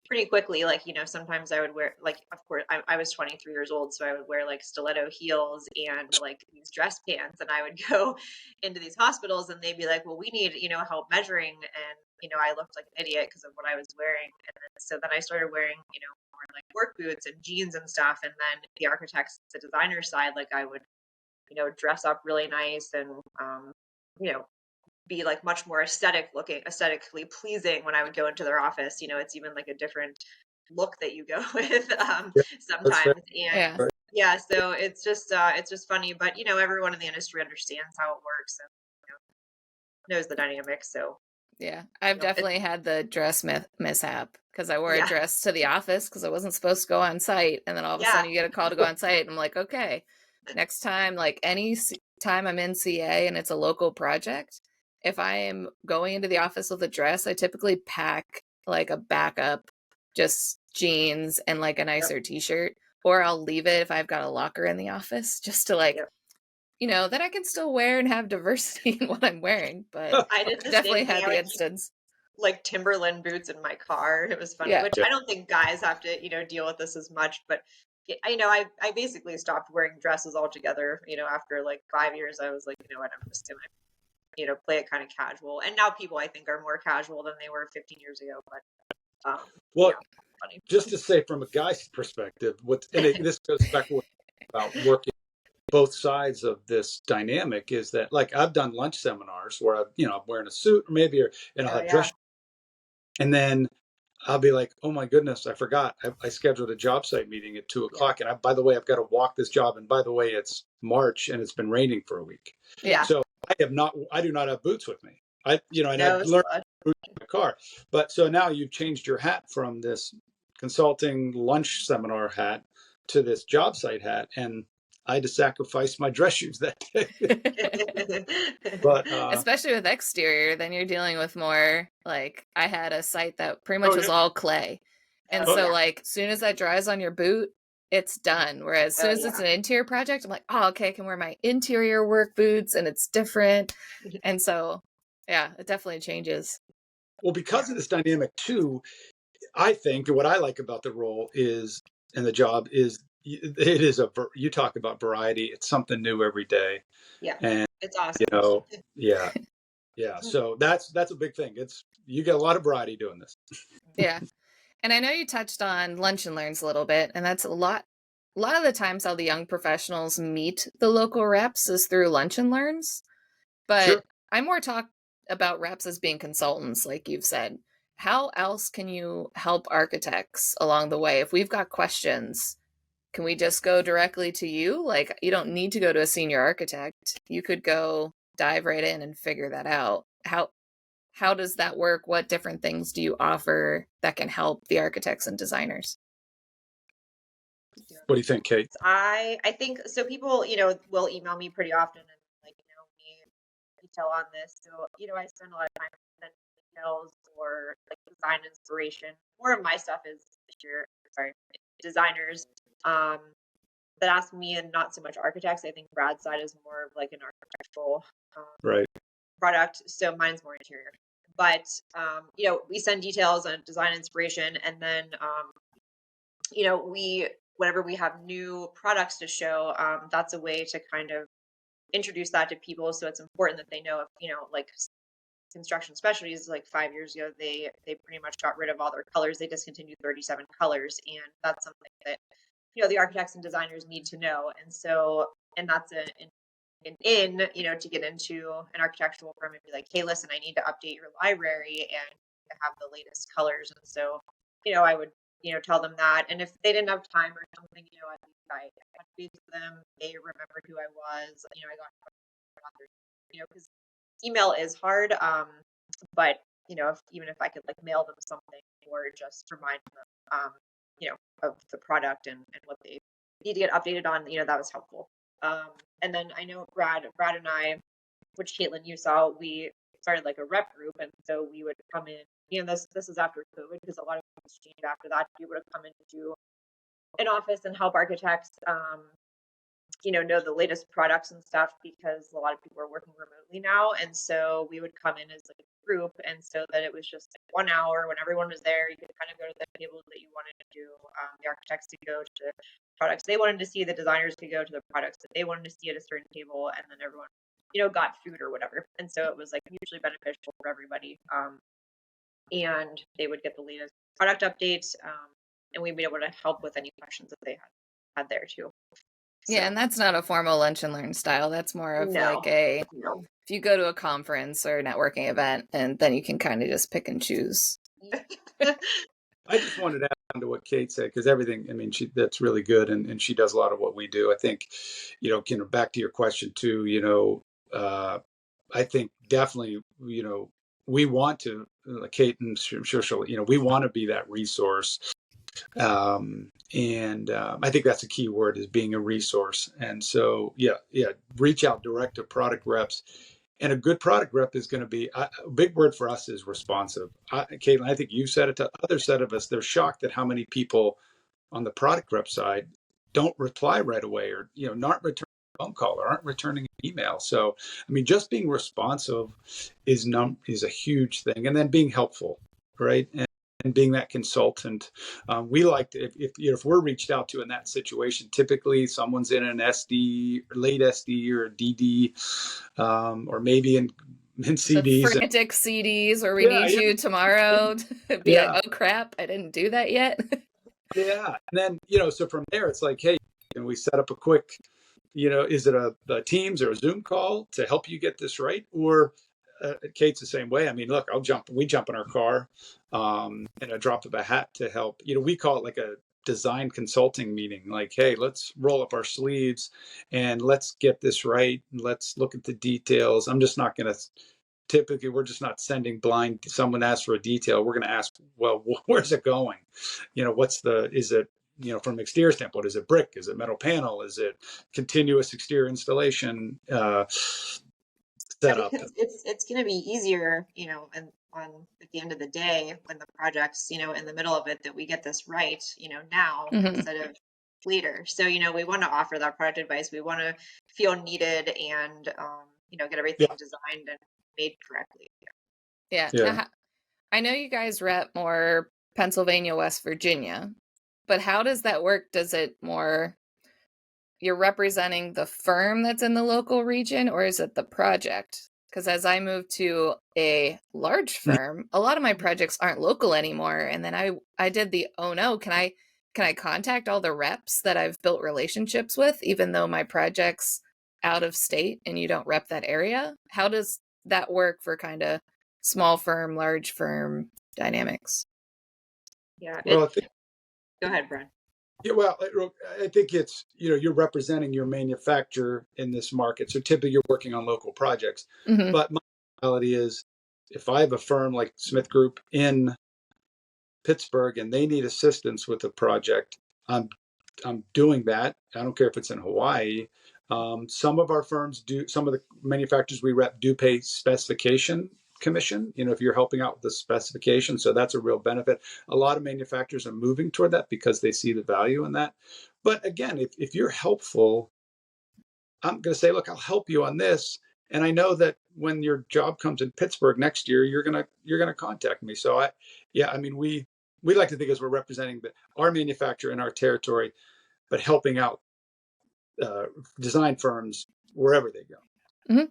pretty quickly, like sometimes I would wear, like, of course I was 23 years old, so I would wear like stiletto heels and like these dress pants, and I would go into these hospitals, and they'd be like, well, we need help measuring, and I looked like an idiot because of what I was wearing. And then, so then I started wearing more like work boots and jeans and stuff, and then the architects, the designer side, like I would dress up really nice, and you know be like much more aesthetically pleasing when I would go into their office. It's even like a different look that you go with Yeah, that's fair. sometimes. And Yeah. Right. yeah, so it's just funny, but everyone in the industry understands how it works, and knows the dynamics. So Yeah, I've it, definitely had the dress mishap because I wore a yeah, dress to the office because I wasn't supposed to go on site. And then all of a yeah, sudden you get a call to go on site. And I'm like, okay, next time, like any time I'm in CA and it's a local project, if I am going into the office with a dress, I typically pack like a backup, just jeans and like a yep, nicer t-shirt, or I'll leave it if I've got a locker in the office just to like, yep. that I can still wear and have diversity in what I'm wearing. But I did the definitely same thing. had I the would keep instance. like Timberland boots in my car. It was funny, Yeah. which Yeah. I don't think guys have to, deal with this as much. But I basically stopped wearing dresses altogether. After like 5 years, I was like, what, I'm just gonna, play it kind of casual. And now people, I think, are more casual than they were 15 years ago. But Well, yeah, funny. just to say from a guy's perspective, this goes back to what about working both sides of this dynamic is that like I've done lunch seminars where I'm wearing a suit or maybe and I'll Oh have yeah, dress, and then I'll be like, oh my goodness, I forgot. I scheduled a job site meeting at 2 o'clock. And by the way, I've got to walk this job. And by the way, it's March and it's been raining for a week. Yeah. yeah. So I do not have boots with me. And I've No learned slut. boots in my car. But so now you've changed your hat from this consulting lunch seminar hat to this job site hat. And I had to sacrifice my dress shoes that day. But, Especially with exterior, then you're dealing with more like I had a site that pretty much oh, was yeah. all clay. And Oh Oh, so yeah. like soon as that dries on your boot, it's done. Whereas as soon Oh as it's yeah. an interior project, I'm like, oh, okay, I can wear my interior work boots and it's different. And so yeah, it definitely changes. well, because of this dynamic too, I think what I like about the role is and the job is it is you talk about variety. It's something new every day, Yeah. and It's you awesome. know, yeah, yeah. So that's a big thing. It's you get a lot of variety doing this. Yeah. And I know you touched on lunch and learns a little bit, and that's a lot of the times how the young professionals meet the local reps is through lunch and learns. Sure. But I more talk about reps as being consultants, like you've said. How else can you help architects along the way? If we've got questions, can we just go directly to you? Like, you don't need to go to a senior architect. You could go dive right in and figure that out. How does that work? What different things do you offer that can help the architects and designers? What do you think, Kate? I think so. People, will email me pretty often, and like, we detail on this. So, I spend a lot of time sending details or like design inspiration. More of my stuff is sorry, designers that ask me, and not so much architects. I think Brad's side is more of like an architectural um, Right. product. So mine's more interior. But we send details on design inspiration, and then whenever we have new products to show, that's a way to kind of introduce that to people. So it's important that they know, like construction specialties, like 5 years ago, they pretty much got rid of all their colors. They discontinued 37 colors, and that's something that the architects and designers need to know. And that's to get into an architectural firm and be like, hey, listen, I need to update your library and to have the latest colors. And so, I would, tell them that. And if they didn't have time or something, at least I touched base with them. They remembered who I was. I got, because email is hard. But even if I could like mail them something or just remind them, of the product and what they need to get updated on, that was helpful. And then I know Brad and I, which Caitlin, you saw, we started like a rep group. And so we would come in, this is after COVID, because a lot of things changed after that. We would have come into an office and help architects, know the latest products and stuff, because a lot of people are working remotely now. And so we would come in as like a group. And so that it was just like 1 hour when everyone was there, you could kind of go to the tables that you wanted to do. The architects to go to the products they wanted to see, the designers could go to the products that they wanted to see at a certain table, and then everyone, got food or whatever. And so it was like mutually beneficial for everybody. And they would get the latest product updates, and we'd be able to help with any questions that they had there too. Yeah, and that's not a formal lunch and learn style. That's more of like if you go to a conference or a networking event, and then you can kind of just pick and choose. I just wanted to add on to what Kate said, because everything, I mean, that's really good. And she does a lot of what we do. I think, back to your question too, I think definitely, we want to, Kate, and I'm sure she'll, we want to be that resource. I think that's a key word, is being a resource. And so, reach out direct to product reps. And a good product rep is going to be, a big word for us is responsive. Caitlin, I think you said it to others said of us, they're shocked at how many people on the product rep side don't reply right away, or, not returning a phone call or aren't returning an email. So, I mean, just being responsive is a huge thing. And then being helpful, right? And being that consultant. We like to, if we're reached out to in that situation, typically someone's in an SD, late SD or DD, or maybe in CDs. Frantic CDs, or we need you tomorrow to be like, oh crap, I didn't do that yet. Yeah. And then, so from there, it's like, hey, can we set up a quick, is it a Teams or a Zoom call to help you get this right? Or Kate's the same way. I mean, look, we jump in our car, in a drop of a hat to help. We call it like a design consulting meeting. Like, hey, let's roll up our sleeves and let's get this right. And let's look at the details. I'm just not going to, typically, we're just not sending blind. Someone asks for a detail, we're going to ask, well, where's it going? Is it, from exterior standpoint, is it brick? Is it metal panel? Is it continuous exterior installation? Setup. It's going to be easier, and at the end of the day, when the project's, in the middle of it, that we get this right, now instead of later. So, we want to offer that product advice. We want to feel needed and, get everything designed and made correctly. Yeah. Now, I know you guys rep more Pennsylvania, West Virginia, but how does that work? Does it more, you're representing the firm that's in the local region, or is it the project? Because as I move to a large firm, a lot of my projects aren't local anymore. And then I did the, oh no, can I contact all the reps that I've built relationships with, even though my project's out of state and you don't rep that area? How does that work for kind of small firm, large firm dynamics? Yeah. Go ahead, Brad. Yeah, well, I think it's, you're representing your manufacturer in this market. So typically you're working on local projects. Mm-hmm. But my reality is, if I have a firm like Smith Group in Pittsburgh and they need assistance with a project, I'm doing that. I don't care if it's in Hawaii. Some of our firms do, some of the manufacturers we rep do pay specification commission, if you're helping out with the specification. So that's a real benefit. A lot of manufacturers are moving toward that because they see the value in that. But again, if you're helpful, I'm going to say, look, I'll help you on this. And I know that when your job comes in Pittsburgh next year, you're gonna contact me. So I mean, we like to think as we're representing our manufacturer in our territory, but helping out uh, design firms wherever they go. Mm-hmm.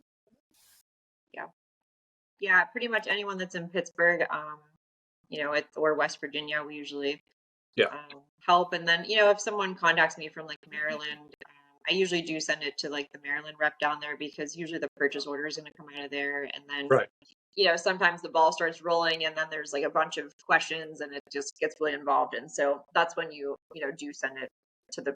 Yeah, pretty much anyone that's in Pittsburgh, or West Virginia, we usually Yeah. help. And then, if someone contacts me from like Maryland, I usually do send it to like the Maryland rep down there because usually the purchase order is going to come out of there. And then, Right. sometimes the ball starts rolling and then there's like a bunch of questions and it just gets really involved. And so that's when do send it to the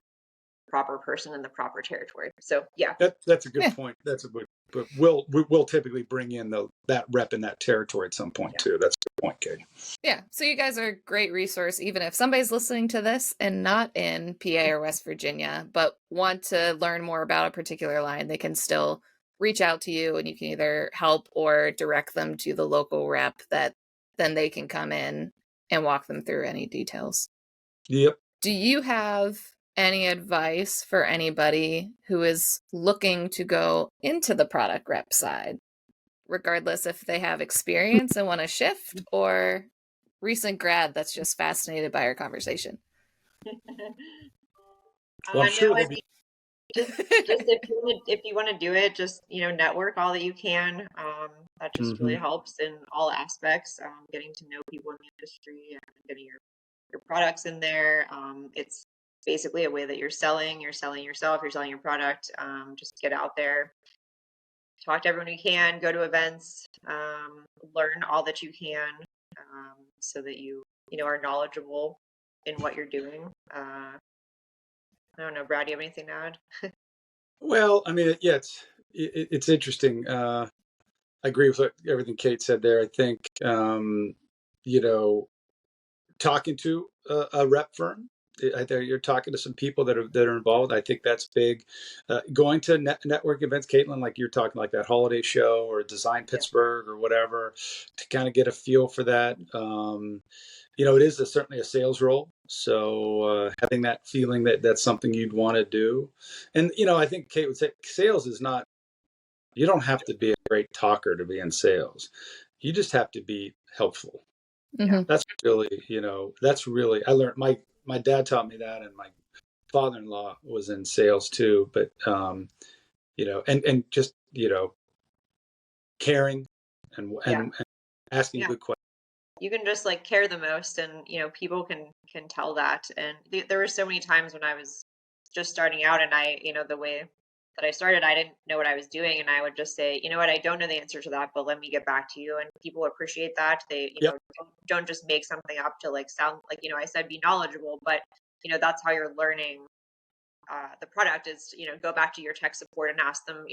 proper person in the proper territory. So yeah. That's a good point. That's a good. But we'll typically bring in that rep in that territory at some point too. That's a good point, Kate. Yeah. So you guys are a great resource, even if somebody's listening to this and not in PA or West Virginia, but want to learn more about a particular line, they can still reach out to you and you can either help or direct them to the local rep that then they can come in and walk them through any details. Yep. Do you have any advice for anybody who is looking to go into the product rep side, regardless if they have experience and want to shift or recent grad that's just fascinated by our conversation? Well, I'm sure No, I there'll think be. just if you want to do it, just network all that you can. That just really helps in all aspects. Getting to know people in the industry and getting your products in there. It's basically a way that you're selling yourself, you're selling your product. Just get out there, talk to everyone you can, go to events, learn all that you can, so that you are knowledgeable in what you're doing. I don't know, Brad, do you have anything to add? Well, I mean, yeah, it's interesting. I agree with everything Kate said there. I think talking to a rep firm. I think you're talking to some people that are involved. I think that's big. Going to network events, Caitlin, like you're talking, like that holiday show or Design Pittsburgh or whatever, to kind of get a feel for that. It is certainly a sales role. So having that feeling that that's something you'd want to do, and I think Kate would say sales is not. You don't have to be a great talker to be in sales. You just have to be helpful. Mm-hmm. That's really, I learned, my dad taught me that, and my father-in-law was in sales too, but and just caring and asking good questions. You can just like care the most, and people can tell that. And there were so many times when I was just starting out, and I the way that I started, I didn't know what I was doing, and I would just say, what, I don't know the answer to that, but let me get back to you. And people appreciate that. They don't just make something up to like sound like, I said be knowledgeable, but that's how you're learning the product is, go back to your tech support and ask them,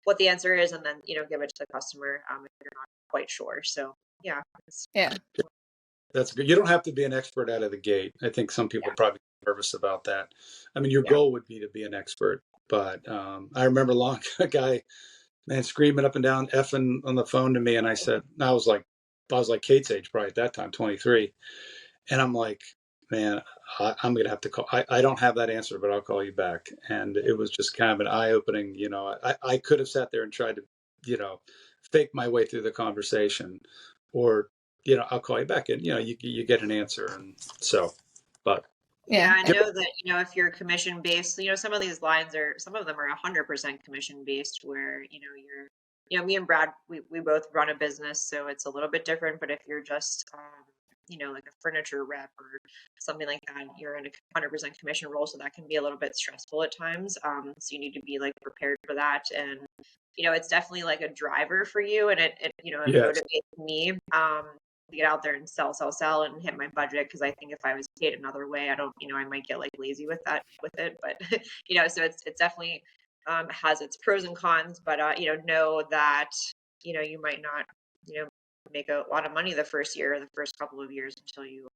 what the answer is, and then give it to the customer if you're not quite sure. So yeah. That's good. You don't have to be an expert out of the gate. I think some people probably get nervous about that. I mean, your goal would be to be an expert, but I remember a guy, man, screaming up and down, effing on the phone to me, and I said, I was like Kate's age probably at that time, 23, and I'm like, man, I'm gonna have to call. I don't have that answer, but I'll call you back. And it was just kind of an eye-opening. I could have sat there and tried to, fake my way through the conversation, or I'll call you back, and you get an answer. And so, but yeah, I know that if you're commission based, some of these lines some of them are 100% commission based, where you're me and Brad, we both run a business, so it's a little bit different. But if you're just like a furniture rep or something like that, you're in a 100% commission role, so that can be a little bit stressful at times. So you need to be like prepared for that. And it's definitely like a driver for you, and it motivates me to get out there and sell and hit my budget, because I think if I was paid another way, I might get like lazy with it. But so it's definitely has its pros and cons. But know that you might not make a lot of money the first year or the first couple of years until you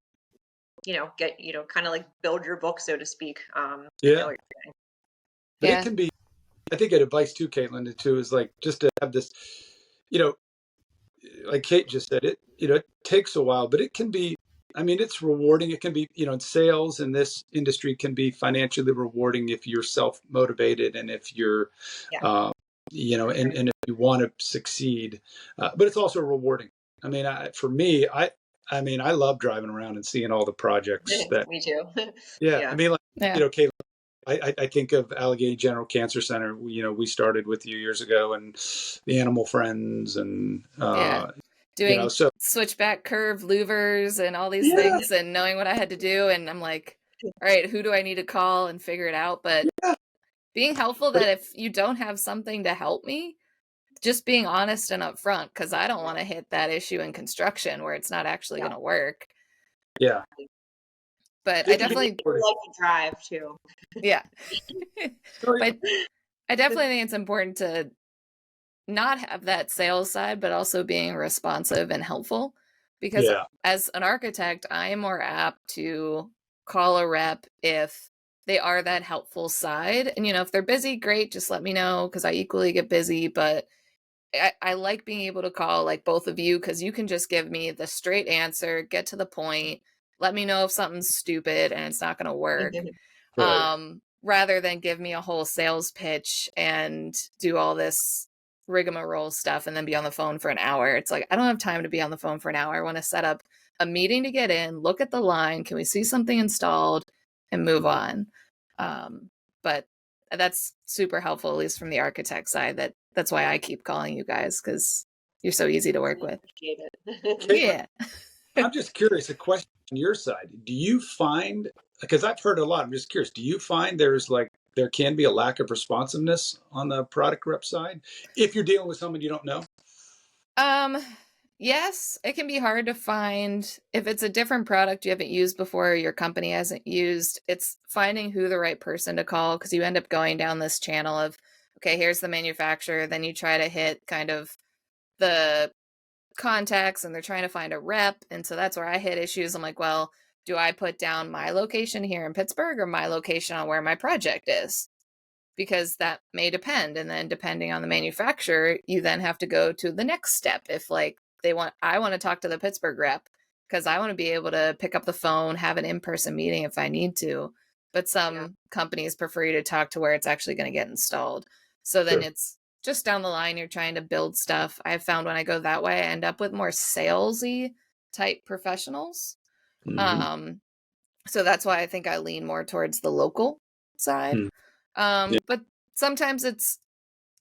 get kind of like build your book, so to speak. But it can be, I think, advice too, Caitlin, too, is like just to have this, like Kate just said, it takes a while, but it can be, I mean, it's rewarding. It can be, in sales in this industry can be financially rewarding if you're self-motivated and if you're and if you want to succeed, but it's also rewarding. I mean, for me, I love driving around and seeing all the projects that, Me too. yeah, I Yeah. mean, like, Yeah. Kayla, I think of Allegheny General Cancer Center. We started with you years ago, and the Animal Friends, and Yeah. Doing so switchback curve louvers and all these yeah, things and knowing what I had to do. And I'm like, all right, who do I need to call and figure it out? But yeah, being helpful but that if you don't have something to help me, just being honest and upfront, because I don't want to hit that issue in construction where it's not actually Yeah. going to work. yeah, But I it can be And we definitely, people like to drive too. yeah. rewarding. But I definitely think it's important to not have that sales side, but also being responsive and helpful. Because Yeah, as an architect, I am more apt to call a rep if they are that helpful side. And, if they're busy, great, just let me know because I equally get busy. But I like being able to call like both of you because you can just give me the straight answer, get to the point, let me know if something's stupid and it's not going to work, right. rather than give me a whole sales pitch and do all this rigmarole stuff and then be on the phone for an hour. It's like, I don't have time to be on the phone for an hour. I want to set up a meeting to get in, look at the line. Can we see something installed and move on? But that's super helpful, at least from the architect side. That's why I keep calling you guys because you're so easy to work We with. appreciate it. Caitlin, Yeah. I'm just curious, a question on your side. Do you find, because I've heard a lot, I'm just curious, do you find there can be a lack of responsiveness on the product rep side if you're dealing with someone you don't know? Um, yes, it can be hard to find if it's a different product you haven't used before, or your company hasn't used. It's finding who the right person to call because you end up going down this channel of, okay, here's the manufacturer. Then you try to hit kind of the contacts and they're trying to find a rep. And so that's where I hit issues. I'm like, well, do I put down my location here in Pittsburgh or my location on where my project is? Because that may depend. And then depending on the manufacturer, you then have to go to the next step. If like I want to talk to the Pittsburgh rep because I want to be able to pick up the phone, have an in-person meeting if I need to. But some companies prefer you to talk to where it's actually going to get installed. So then Sure. it's just down the line, you're trying to build stuff. I've found when I go that way, I end up with more salesy type professionals. Mm-hmm. Um, so that's why I think I lean more towards the local side. Mm. Yeah. But sometimes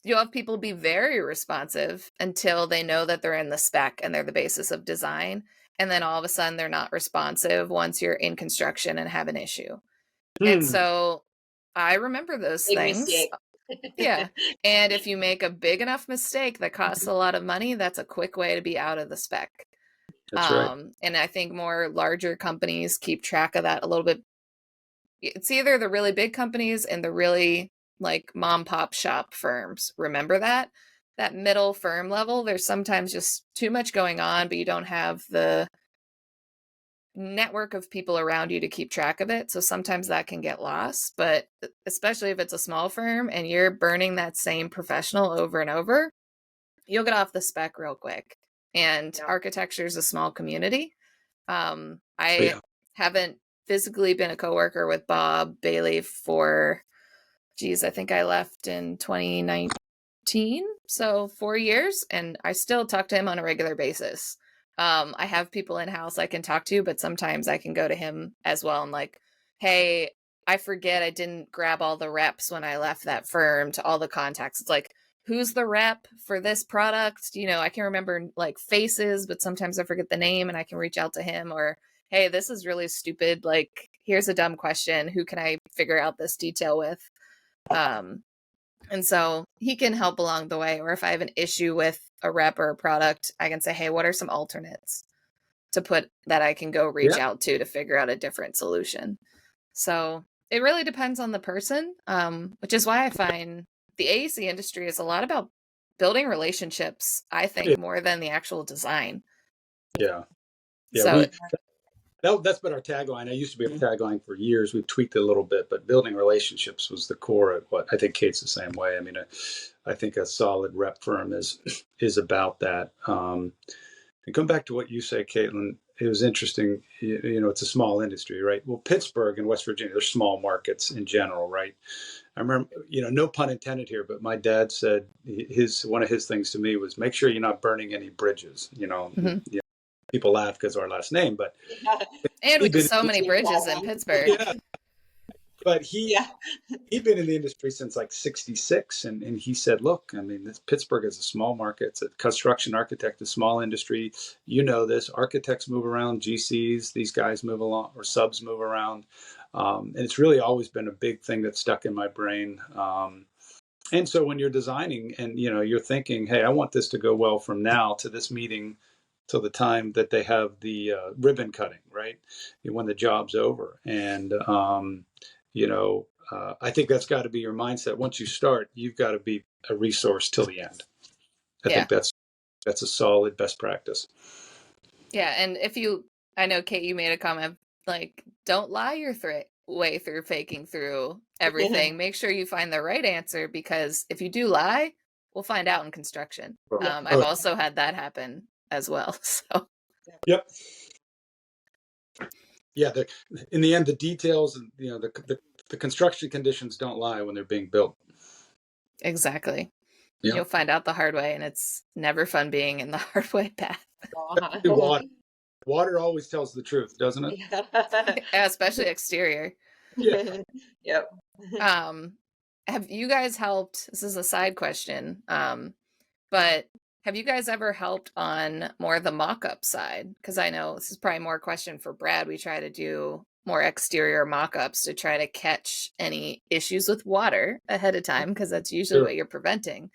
you'll have people be very responsive until they know that they're in the spec and they're the basis of design. And then all of a sudden they're not responsive once you're in construction and have an issue. And Hmm. so I remember those Big things. mistake. Yeah. And if you make a big enough mistake that costs a lot of money, that's a quick way to be out of the spec. That's right. And I think more larger companies keep track of that a little bit. It's either the really big companies and the really like mom pop shop firms. Remember that middle firm level, there's sometimes just too much going on, but you don't have the network of people around you to keep track of it. So sometimes that can get lost, but especially if it's a small firm and you're burning that same professional over and over, you'll get off the spec real quick. And Yeah. architecture is a small community. I Yeah. haven't physically been a coworker with Bob Bailey for, I think I left in 2019. So 4 years, and I still talk to him on a regular basis. I have people in house I can talk to, but sometimes I can go to him as well. And like, hey, I forget I didn't grab all the reps when I left that firm to all the contacts. It's like, who's the rep for this product? I can remember like faces, but sometimes I forget the name and I can reach out to him or, hey, this is really stupid. Like, here's a dumb question. Who can I figure out this detail with? And so he can help along the way. Or if I have an issue with a rep or a product, I can say, hey, what are some alternates to put that I can go reach Yeah. out to figure out a different solution? So it really depends on the person, which is why I find the AEC industry is a lot about building relationships, I think, Yeah. more than the actual design. Yeah. So That's been our tagline. I used to be a tagline for years. We've tweaked it a little bit, but building relationships was the core of what I think Kate's the same way. I mean, I think a solid rep firm is about that. And come back to what you say, Caitlin, it was interesting. It's a small industry, right? Well, Pittsburgh and West Virginia, they're small markets in general, right? I remember, no pun intended here, but my dad said one of his things to me was make sure you're not burning any bridges. Mm-hmm. People laugh because our last name, but And so many bridges in Pittsburgh. Yeah, but Yeah. he'd been in the industry since like '66, and he said, look, I mean, Pittsburgh is a small market. It's a construction architect, a small industry. This architects move around, GCs, these guys move along, or subs move around, and it's really always been a big thing that's stuck in my brain. And so when you're designing and you're thinking, hey, I want this to go well from now to this meeting till the time that they have the ribbon cutting, right? When the job's over. And I think that's got to be your mindset. Once you start, you've got to be a resource till the end. I think that's a solid best practice. Yeah, and I know, Kate, you made a comment like, don't lie your way through faking through everything. Make sure you find the right answer, because if you do lie, we'll find out in construction. I've also had that happen as well. So. Yep. Yeah, in the end, the details and the construction conditions don't lie when they're being built. Exactly. Yep. You'll find out the hard way, and it's never fun being in the hard way path. Water always tells the truth, doesn't it? Yeah, especially exterior. Yeah. Yep. Have you guys helped? This is a side question, but have you guys ever helped on more the mock-up side? Because I know this is probably more a question for Brad. We try to do more exterior mock-ups to try to catch any issues with water ahead of time, because that's usually what you're preventing.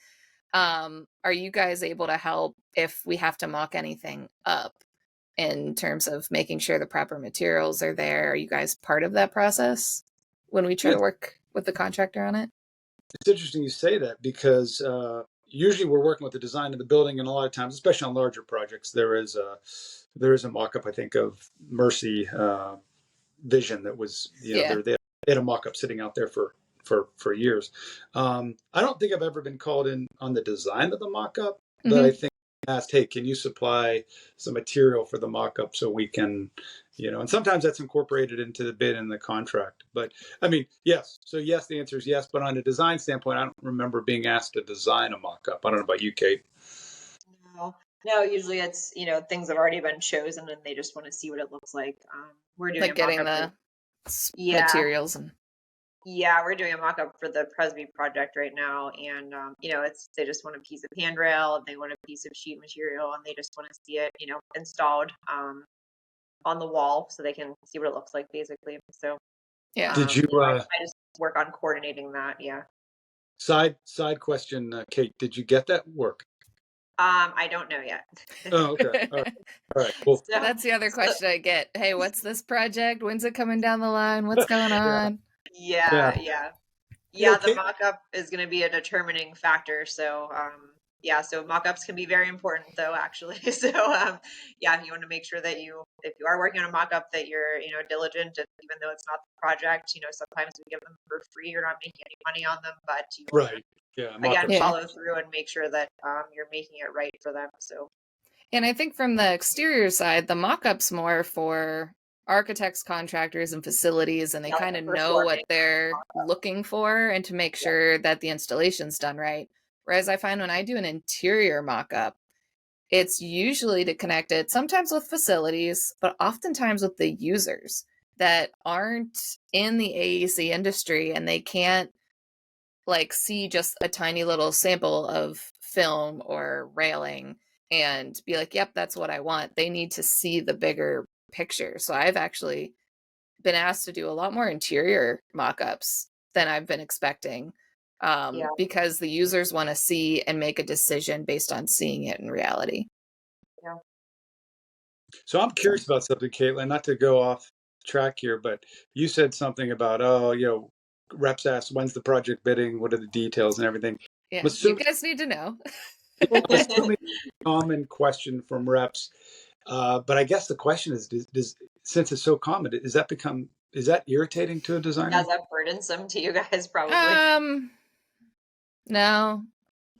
Are you guys able to help if we have to mock anything up in terms of making sure the proper materials are there? Are you guys part of that process when we try to work with the contractor on it? It's interesting you say that, because usually we're working with the design of the building, and a lot of times, especially on larger projects, there is a mock-up, I think, of Mercy Vision that was, they had a mock-up sitting out there for years. I don't think I've ever been called in on the design of the mock-up, but I think I asked, hey, can you supply some material for the mock-up so we can, and sometimes that's incorporated into the bid and the contract. But I mean, yes. So yes, the answer is yes. But on a design standpoint, I don't remember being asked to design a mock-up. I don't know about you, Kate. No, usually it's, things have already been chosen and they just want to see what it looks like. We're doing getting the materials and. Yeah, we're doing a mock-up for the Presby project right now, and they just want a piece of handrail, and they want a piece of sheet material, and they just want to see it, installed on the wall so they can see what it looks like, basically. So yeah. Did you? I just work on coordinating that. Yeah. Side question, Kate. Did you get that work? I don't know yet. Oh, okay. All right. Cool. So, that's the other question I get. Hey, what's this project? When's it coming down the line? What's going on? Yeah. The mock-up is going to be a determining factor. So, so mock-ups can be very important, though, actually. So, you want to make sure that if you are working on a mock-up, that you're, diligent. And even though it's not the project, sometimes we give them for free. You're not making any money on them, but you right. Follow through and make sure that you're making it right for them. So, and I think from the exterior side, the mock-up's more for architects, contractors, and facilities, and they kind of know what they're looking for, and to make sure that the installation's done right. Whereas I find when I do an interior mock-up, it's usually to connect it sometimes with facilities, but oftentimes with the users that aren't in the AEC industry, and they can't see just a tiny little sample of film or railing and be like, yep, that's what I want. They need to see the bigger picture. So I've actually been asked to do a lot more interior mock-ups than I've been expecting, because the users want to see and make a decision based on seeing it in reality. Yeah. So I'm curious about something, Caitlin, not to go off track here, but you said something about, reps asked, when's the project bidding? What are the details and everything? Yeah, you guys need to know. Assuming a common question from reps, but I guess the question is, since it's so common, is that irritating to a designer? Is that burdensome to you guys? Probably. No,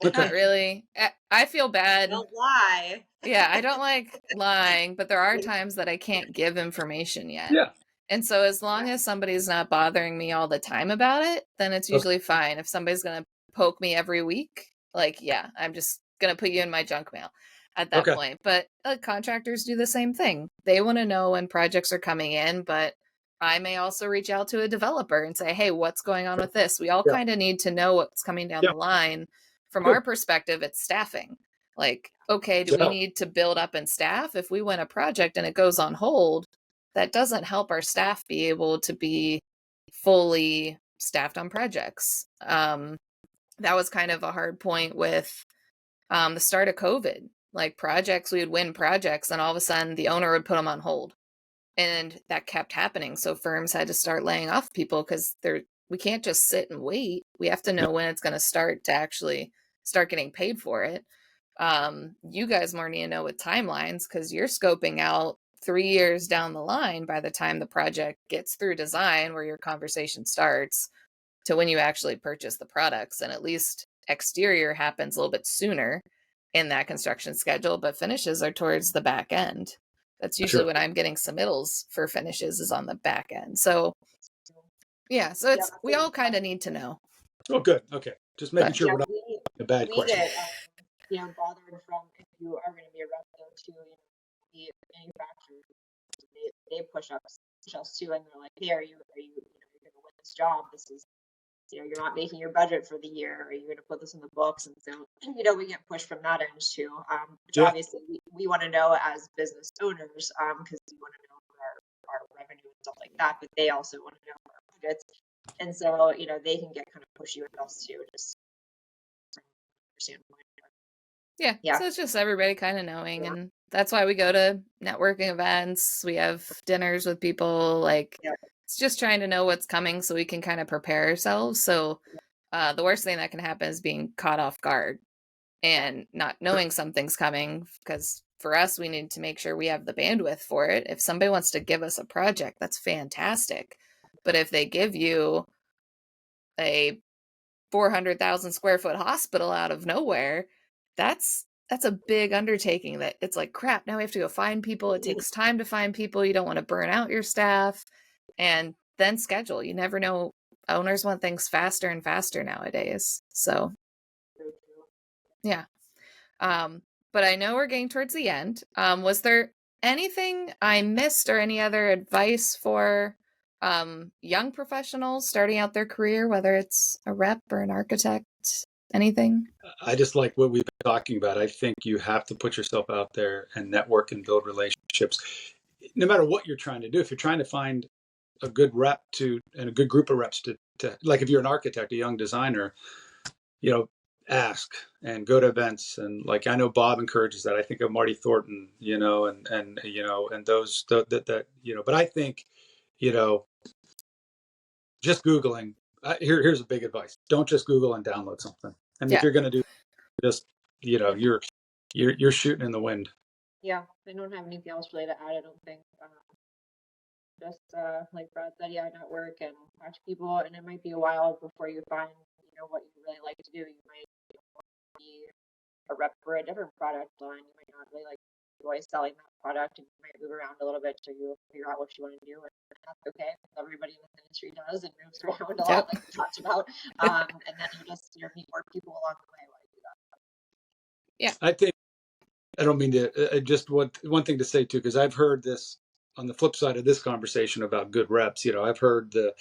not really. I feel bad. Don't lie. Yeah, I don't like lying, but there are times that I can't give information yet. Yeah. And so as long as somebody's not bothering me all the time about it, then it's Okay. usually fine. If somebody's going to poke me every week, like, yeah, I'm just going to put you in my junk mail at that Okay. point. But contractors do the same thing. They want to know when projects are coming in, but I may also reach out to a developer and say, hey, what's going on with this? We all Yeah. kind of need to know what's coming down Yeah. the line. From Good. our perspective, it's staffing. Like, okay, do we Yeah. need to build up in staff? If we win a project and it goes on hold, that doesn't help our staff be able to be fully staffed on projects. That was kind of a hard point with the start of COVID. Like projects, we would win projects, and all of a sudden the owner would put them on hold, and that kept happening. So firms had to start laying off people because we can't just sit and wait. We have to No. know when it's going to start to actually start getting paid for it. You guys more need to know with timelines because you're scoping out 3 years down the line by the time the project gets through design, where your conversation starts, to when you actually purchase the products. And at least exterior happens a little bit sooner in that construction schedule, but finishes are towards the back end. That's usually Sure. when I'm getting submittals for finishes, is on the back end. So yeah, so Yeah, we all kind of need to know. Oh, good. Okay. Just making But sure yeah, we're not a bad we question. get bothered from, if you are going to be a rep though, to the manufacturers. They push us too, and they're like, hey, are you you're going to win this job? This is, you're not making your budget for the year. Are you going to put this in the books? And so, we get pushed from that end too, which Yeah. obviously we want to know as business owners, because we want to know our revenue and stuff like that, but they also want to know our budgets. And so, they can get kind of pushy with us too, just from their standpoint. yeah, Yeah. so it's just everybody kind of knowing. And that's why we go to networking events. We have dinners with people. Like, Yeah. it's just trying to know what's coming so we can kind of prepare ourselves. So the worst thing that can happen is being caught off guard and not knowing something's coming, because for us, we need to make sure we have the bandwidth for it. If somebody wants to give us a project, that's fantastic. But if they give you a 400,000 square foot hospital out of nowhere, that's a big undertaking. That it's like, crap, now we have to go find people. It takes time to find people. You don't want to burn out your staff, and then schedule. You never know. Owners want things faster and faster nowadays. So yeah. But I know we're getting towards the end. Was there anything I missed, or any other advice for young professionals starting out their career, whether it's a rep or an architect? Anything? I just like what we've been talking about. I think you have to put yourself out there and network and build relationships, no matter what you're trying to do. If you're trying to find a good rep and a good group of reps to like, if you're an architect, a young designer, ask and go to events. And like, I know Bob encourages that. I think of Marty Thornton, and those that but I think, just Googling. Here's a big advice: don't just Google and download something. I mean, if you're going to do, just you're shooting in the wind. Yeah, I don't have anything else really to add. I don't think. Just like Brad said, network and talk to people, and it might be a while before you find what you really like to do. You might be a rep for a different product line. You might not really like enjoy selling that product, and you might move around a little bit till you figure out what you want to do, and that's okay. Everybody in this industry does and moves around a lot, like we talked about. And then you meet more people along the way while you do that. Yeah. I think, I don't mean to, just one thing to say too, because I've heard this on the flip side of this conversation about good reps. I've heard the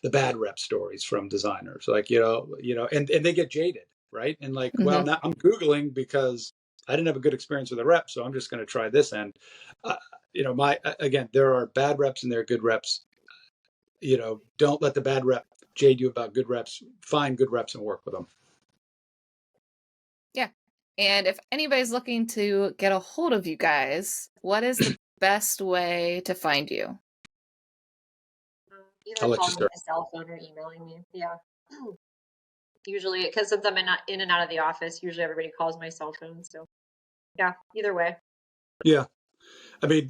bad rep stories from designers, like, and they get jaded, right? And like, well, now I'm Googling because I didn't have a good experience with a rep, so I'm just going to try this. And again, there are bad reps and there are good reps. Don't let the bad rep jade you about good reps. Find good reps and work with them. Yeah. And if anybody's looking to get a hold of you guys, what is the best way to find you? Either calling my cell phone or emailing me. Yeah. Usually, because since I'm in and out of the office, usually everybody calls my cell phone. So yeah, either way. Yeah. I mean,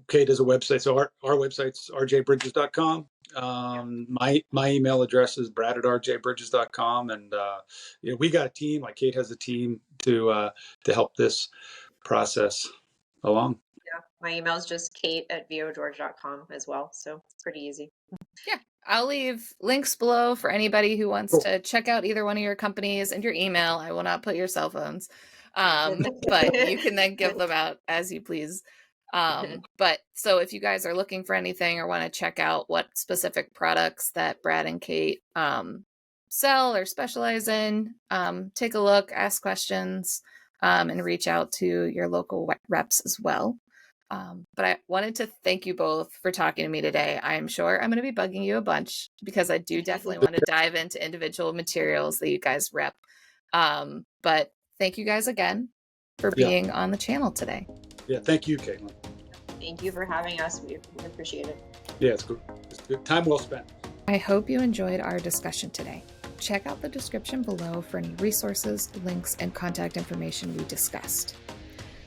Kate has a website. So our website's rjbridges.com. My email address is brad@rjbridges.com, and we got a team. Like Kate has a team to help this process along. Yeah, my email is just kate@vogeorge.com as well, so it's pretty easy. Yeah, I'll leave links below for anybody who wants Cool. to check out either one of your companies and your email. I will not put your cell phones, but you can then give them out as you please. But so if you guys are looking for anything or want to check out what specific products that Brad and Kate sell or specialize in, take a look, ask questions, and reach out to your local reps as well. But I wanted to thank you both for talking to me today. I'm sure I'm going to be bugging you a bunch because I do definitely want to dive into individual materials that you guys rep. But thank you guys again for being on the channel today. Yeah, thank you, Caitlin. Thank you for having us. We appreciate it. Yeah, it's good. It's good. Time well spent. I hope you enjoyed our discussion today. Check out the description below for any resources, links, and contact information we discussed.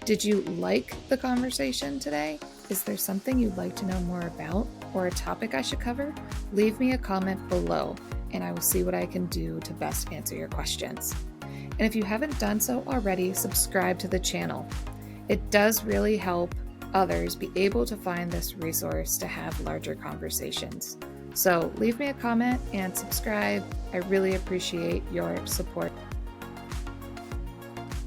Did you like the conversation today? Is there something you'd like to know more about or a topic I should cover? Leave me a comment below and I will see what I can do to best answer your questions. And if you haven't done so already, subscribe to the channel. It does really help others be able to find this resource to have larger conversations. So leave me a comment and subscribe. I really appreciate your support.